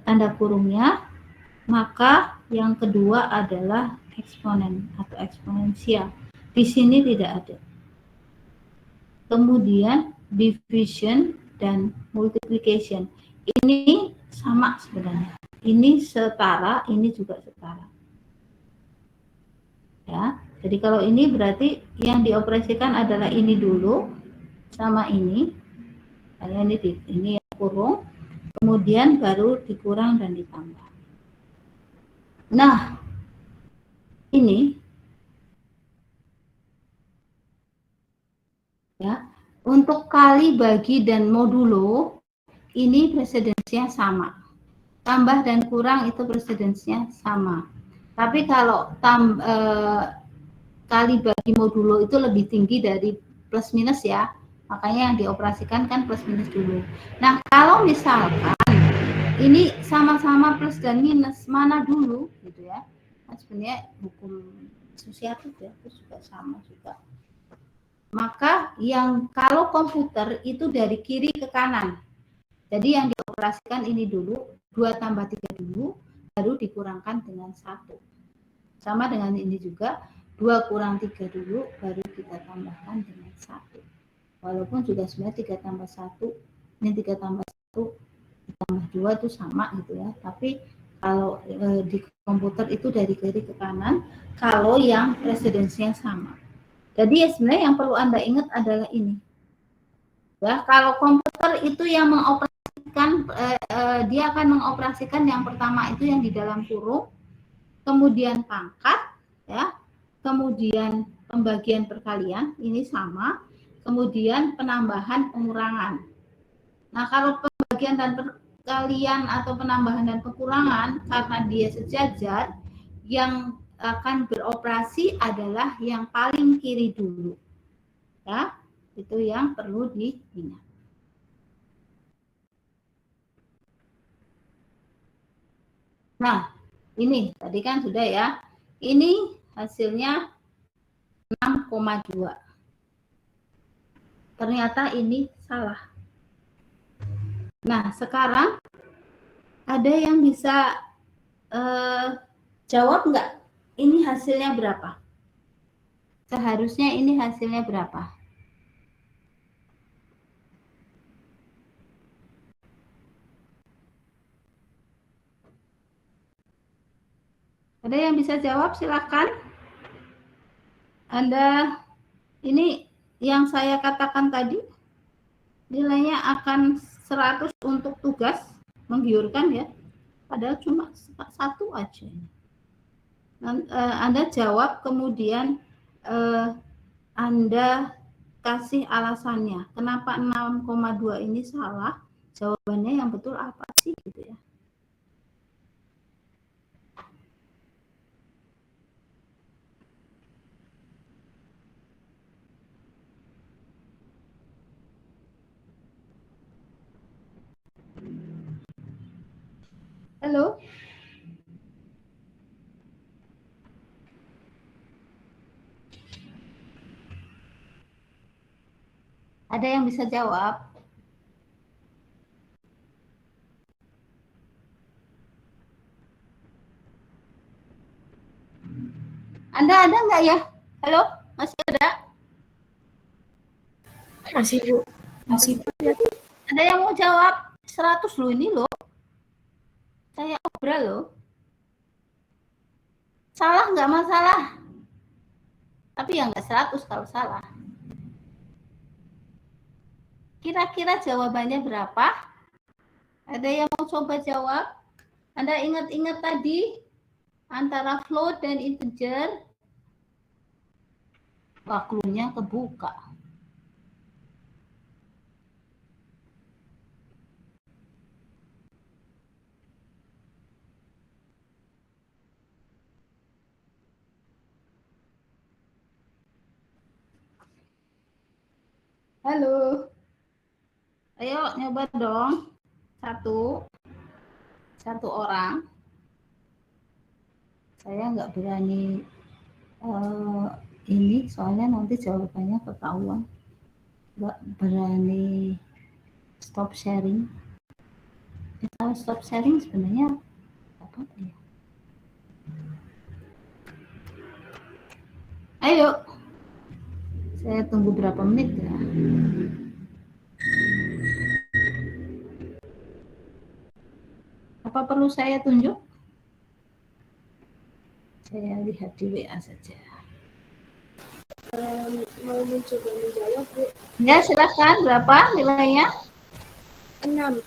tanda kurungnya. Maka yang kedua adalah eksponen atau eksponensial. Di sini tidak ada. Kemudian division dan multiplication. Ini sama sebenarnya. Ini setara, ini juga setara. Ya, jadi kalau ini berarti yang dioperasikan adalah ini dulu sama ini. Ini kurung, kemudian baru dikurang dan ditambah. Nah, ini ya, untuk kali, bagi, dan modulo ini presidensinya sama. Tambah dan kurang itu presidensinya sama. Tapi kalau kali, bagi, modulo itu lebih tinggi dari plus minus ya. Makanya yang dioperasikan kan plus minus dulu. Nah, kalau misalkan ini sama-sama plus dan minus, mana dulu gitu ya. Nah, sebenarnya hukum asosiatif ya, itu juga sama juga. Maka yang kalau komputer itu dari kiri ke kanan. Jadi yang dioperasikan ini dulu, 2 tambah 3 dulu, baru dikurangkan dengan 1. Sama dengan ini juga, 2 kurang 3 dulu, baru kita tambahkan dengan 1. Walaupun juga sebenarnya 3 tambah 1, ini 3 tambah 1, ditambah 2 itu sama gitu ya. Tapi kalau di komputer itu dari kiri ke kanan, kalau yang presidensinya sama. Jadi ya sebenarnya yang perlu Anda ingat adalah ini. Ya, kalau komputer itu yang mengoperasikan, dia akan mengoperasikan yang pertama itu yang di dalam kurung, kemudian pangkat, ya, kemudian pembagian perkalian, ini sama, kemudian penambahan pengurangan. Nah, kalau pembagian dan perkalian atau penambahan dan pengurangan karena dia sejajar, yang akan beroperasi adalah yang paling kiri dulu. Ya, itu yang perlu diingat. Nah, ini tadi kan sudah ya. Ini hasilnya 6,2. Ternyata ini salah. Nah, sekarang ada yang bisa jawab nggak? Ini hasilnya berapa? Seharusnya ini hasilnya berapa? Ada yang bisa jawab? Silakan. Anda, ini yang saya katakan tadi, nilainya akan 100 untuk tugas, menggiurkan ya. Padahal cuma satu aja. Anda jawab, kemudian Anda kasih alasannya. Kenapa 6,2 ini salah? Jawabannya yang betul apa sih gitu ya. Halo? Ada yang bisa jawab? Anda ada nggak ya? Halo? Masih ada? Masih, Bu. Masih. Ada yang mau jawab? 100 loh ini loh. Saya obrol loh. Salah nggak masalah. Tapi ya nggak 100 kalau salah. Kira-kira jawabannya berapa? Ada yang mau coba jawab? Anda ingat-ingat tadi antara float dan integer? Wah, clue-nya kebuka. Halo. Ayo nyoba dong. Satu orang. Saya nggak berani ini soalnya nanti jawabannya ketahuan. Nggak berani stop sharing. Kalau stop sharing sebenarnya apa ya? Ayo. Saya tunggu berapa menit ya. Apa perlu saya tunjuk? Saya lihat di WA saja. Mau mencoba menjawab, Bu? Ya, silakan. Berapa nilainya? 6.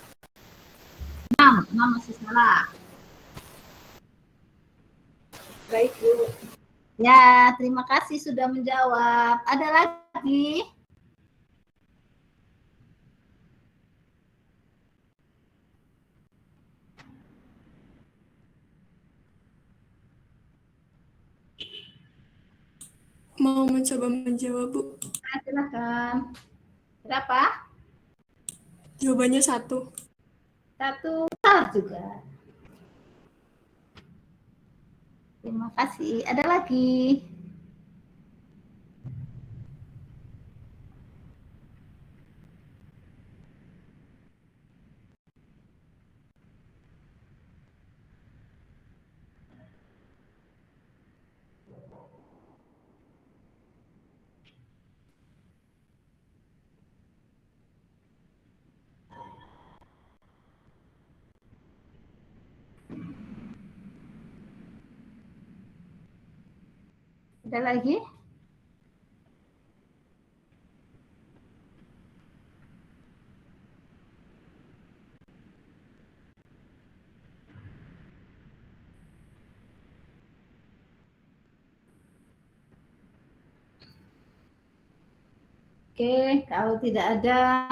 6 masih salah. Baik, Bu. Ya, terima kasih sudah menjawab. Ada lagi? Mau mencoba menjawab, Bu? Nah, silakan. Berapa? Jawabannya 1. 1 salah juga. Terima kasih. Ada lagi? Ada lagi? Oke, kalau tidak ada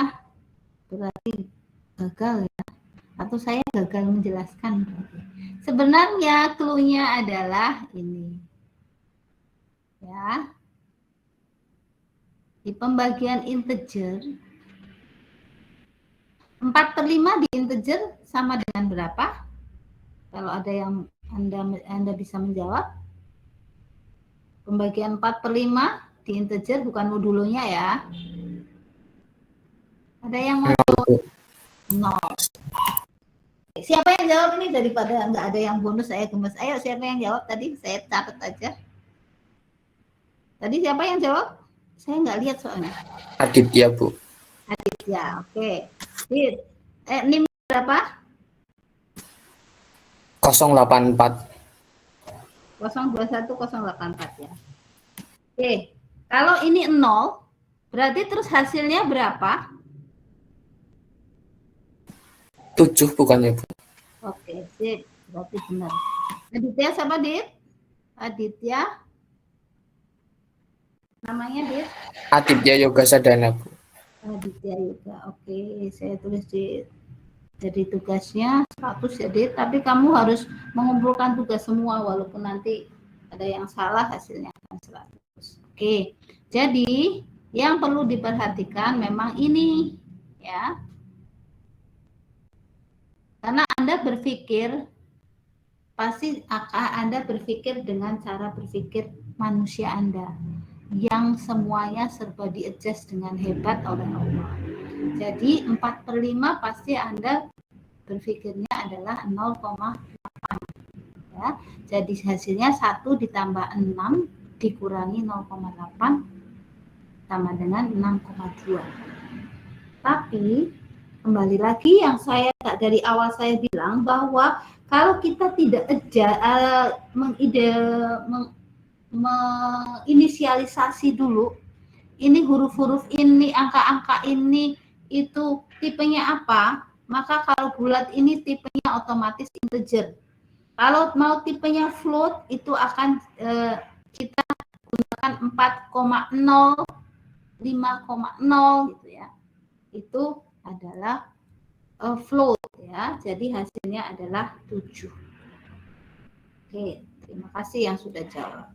berarti gagal ya, atau saya gagal menjelaskan. Sebenarnya clue-nya adalah ini. Ya. Di pembagian integer, 4/5 di integer sama dengan berapa? Kalau ada yang Anda bisa menjawab. Pembagian 4/5 di integer, bukan modulonya ya. Ada yang mau jawab? 0. Siapa yang jawab ini, daripada nggak ada yang bonus saya gemes. Ayo, siapa yang jawab tadi? Saya catat aja. Tadi siapa yang jawab? Saya nggak lihat soalnya. Aditya, Bu. Aditya, oke. NIM berapa? 084. 021084 ya. Oke, kalau ini 0, berarti terus hasilnya berapa? 7 bukannya, Bu? Oke, sip. Berarti benar. Aditya siapa, Dit? Aditya. Namanya, Dit? Aditya Yoga Sadana, Bu. Aditya Yoga. Oke, saya tulis di jadi tugasnya 100 ya, Dit. Tapi kamu harus mengumpulkan tugas semua, walaupun nanti ada yang salah hasilnya akan 100. Oke, jadi yang perlu diperhatikan memang ini ya. Karena Anda berpikir, pasti Anda berpikir dengan cara berpikir manusia Anda, yang semuanya serba di-adjust dengan hebat oleh Allah. Jadi 4/5 pasti Anda berpikirnya adalah 0,8. Ya. Jadi hasilnya 1 ditambah 6 dikurangi 0,8 sama dengan 6,2. Tapi kembali lagi yang saya dari awal saya bilang, bahwa kalau kita tidak menginisialisasi dulu, ini huruf-huruf ini, angka-angka ini, itu tipenya apa, maka kalau bulat ini tipenya otomatis integer. Kalau mau tipenya float, itu akan kita gunakan 4,0, 5,0 gitu ya. Itu adalah float ya. Jadi hasilnya adalah 7. Oke, terima kasih yang sudah jawab.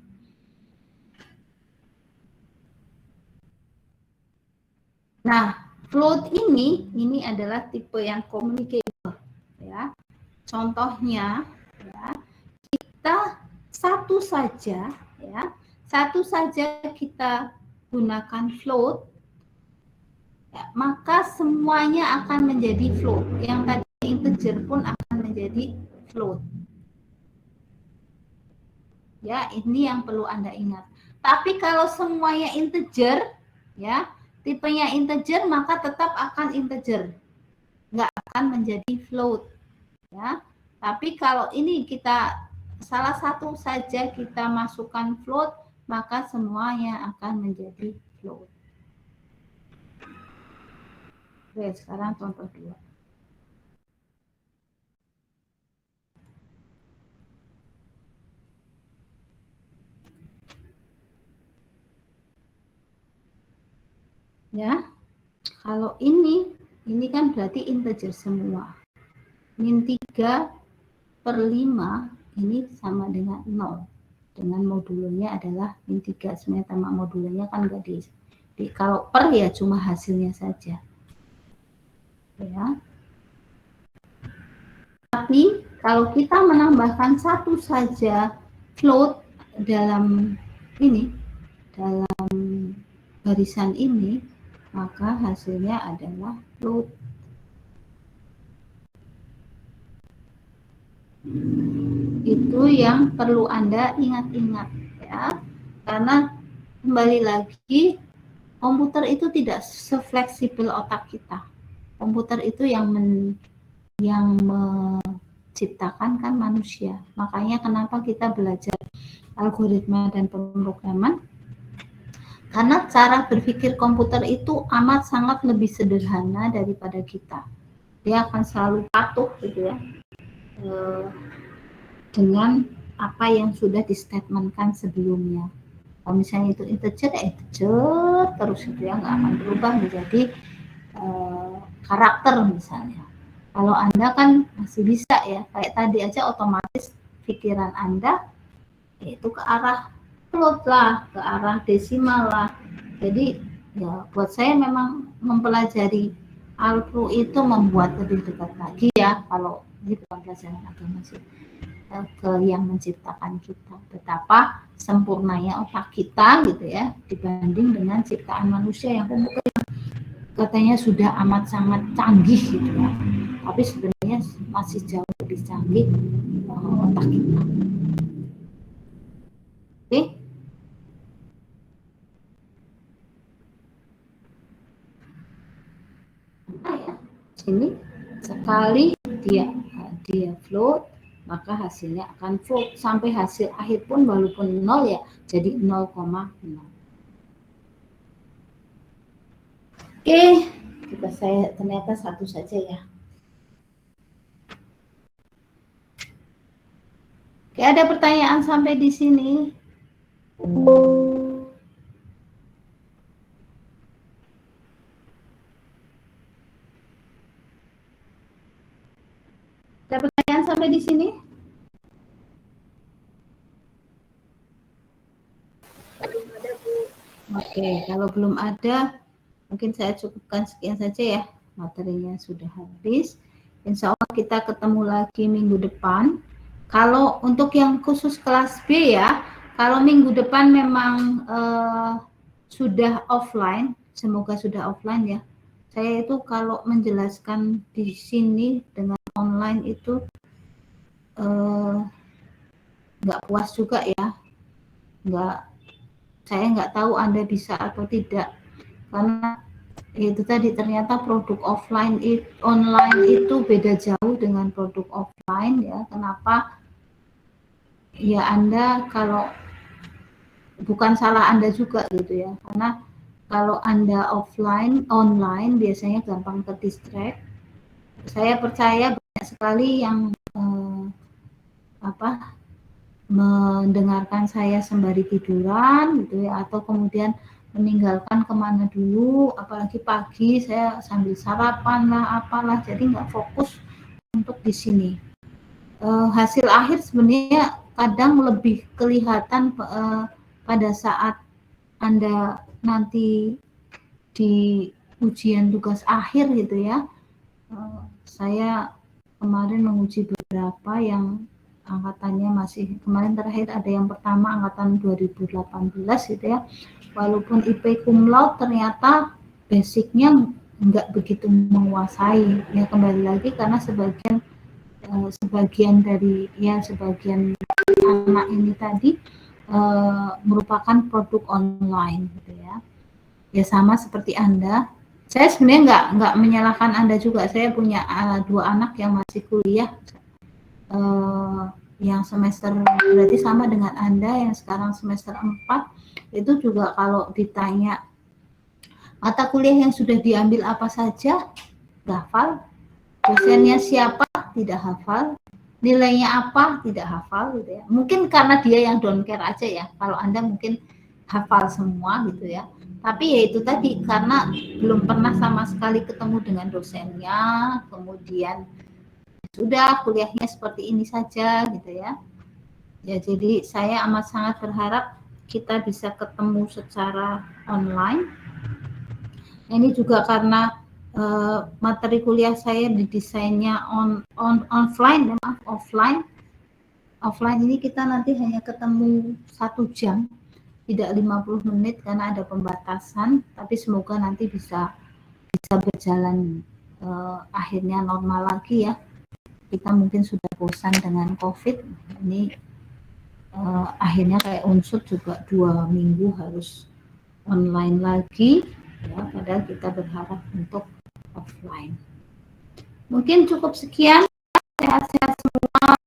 Nah, float ini adalah tipe yang communicable ya. Contohnya ya, kita satu saja kita gunakan float, ya, maka semuanya akan menjadi float. Yang tadi integer pun akan menjadi float. Ya, ini yang perlu Anda ingat. Tapi kalau semuanya integer, ya, tipenya integer, maka tetap akan integer, nggak akan menjadi float. Ya, tapi kalau ini kita salah satu saja kita masukkan float, maka semuanya akan menjadi float. Oke, sekarang contoh 2. Ya, kalau ini kan berarti integer semua. Min 3/5 ini sama dengan 0. Dengan modulonya adalah min 3. Sebenarnya sama modulonya kan enggak di kalau per ya cuma hasilnya saja. Ya. Tapi kalau kita menambahkan satu saja float dalam barisan ini, maka hasilnya adalah float. Itu yang perlu Anda ingat-ingat ya. Karena kembali lagi, komputer itu tidak sefleksibel otak kita. Komputer itu yang menciptakan kan manusia. Makanya kenapa kita belajar algoritma dan pemrograman? Karena cara berpikir komputer itu amat sangat lebih sederhana daripada kita. Dia akan selalu patuh gitu ya, dengan apa yang sudah distatementkan sebelumnya. Kalau misalnya itu integer, integer terus gitu ya, nggak akan berubah menjadi karakter misalnya. Kalau Anda kan masih bisa ya, kayak tadi aja otomatis pikiran Anda itu ke arah float lah, ke arah desimal lah. Jadi ya buat saya memang mempelajari Alpro itu membuat lebih dekat lagi ya, kalau ini bukan pelajaran agama sih, ke yang menciptakan kita, betapa sempurnanya otak kita gitu ya dibanding dengan ciptaan manusia yang katanya sudah amat sangat canggih gitu ya, tapi sebenarnya masih jauh lebih canggih otak kita. Oke. Nah ya, sini sekali dia float, maka hasilnya akan float sampai hasil akhir pun walaupun 0 ya jadi 0,0. Oke, kita saya ternyata satu saja ya. Oke, ada pertanyaan sampai di sini? Ada pertanyaan sampai di sini? Belum ada, Bu. Oke, kalau belum ada, mungkin saya cukupkan sekian saja ya. Materinya sudah habis. Insya Allah kita ketemu lagi minggu depan. Kalau untuk yang khusus kelas B ya, kalau minggu depan memang sudah offline, semoga sudah offline ya. Saya itu kalau menjelaskan di sini dengan online itu nggak puas juga ya. Saya nggak tahu Anda bisa atau tidak, karena itu tadi ternyata produk online itu beda jauh dengan produk offline ya. Kenapa? Ya Anda kalau bukan salah Anda juga gitu ya, karena kalau Anda online biasanya gampang terdistract. Saya percaya banyak sekali yang mendengarkan saya sembari tiduran gitu ya, atau kemudian meninggalkan kemana dulu, apalagi pagi saya sambil sarapan lah apalah, jadi nggak fokus untuk di sini. Hasil akhir sebenarnya kadang lebih kelihatan pada saat Anda nanti di ujian tugas akhir gitu ya. Saya kemarin menguji beberapa yang angkatannya masih, kemarin terakhir ada yang pertama angkatan 2018 gitu ya, walaupun IP cum laude ternyata basicnya nggak begitu menguasai ya, kembali lagi karena sebagian anak ini tadi merupakan produk online gitu ya. Ya sama seperti Anda. Saya sebenarnya nggak menyalahkan Anda juga. Saya punya 2 anak yang masih kuliah, yang semester berarti sama dengan Anda yang sekarang semester 4. Itu juga kalau ditanya mata kuliah yang sudah diambil apa saja, nggak hafal. Dosennya siapa, tidak hafal. Nilainya apa, tidak hafal gitu ya. Mungkin karena dia yang don't care aja ya. Kalau Anda mungkin hafal semua gitu ya. Tapi ya itu tadi, karena belum pernah sama sekali ketemu dengan dosennya, kemudian sudah kuliahnya seperti ini saja gitu ya. Ya jadi saya amat sangat berharap kita bisa ketemu secara online. Ini juga karena materi kuliah saya didesainnya offline. Offline ini kita nanti hanya ketemu 1 jam, tidak 50 menit karena ada pembatasan, tapi semoga nanti bisa berjalan akhirnya normal lagi ya. Kita mungkin sudah bosan dengan COVID ini, akhirnya kayak unsur juga 2 minggu harus online lagi ya, padahal kita berharap untuk offline. Mungkin cukup sekian, sehat-sehat semua.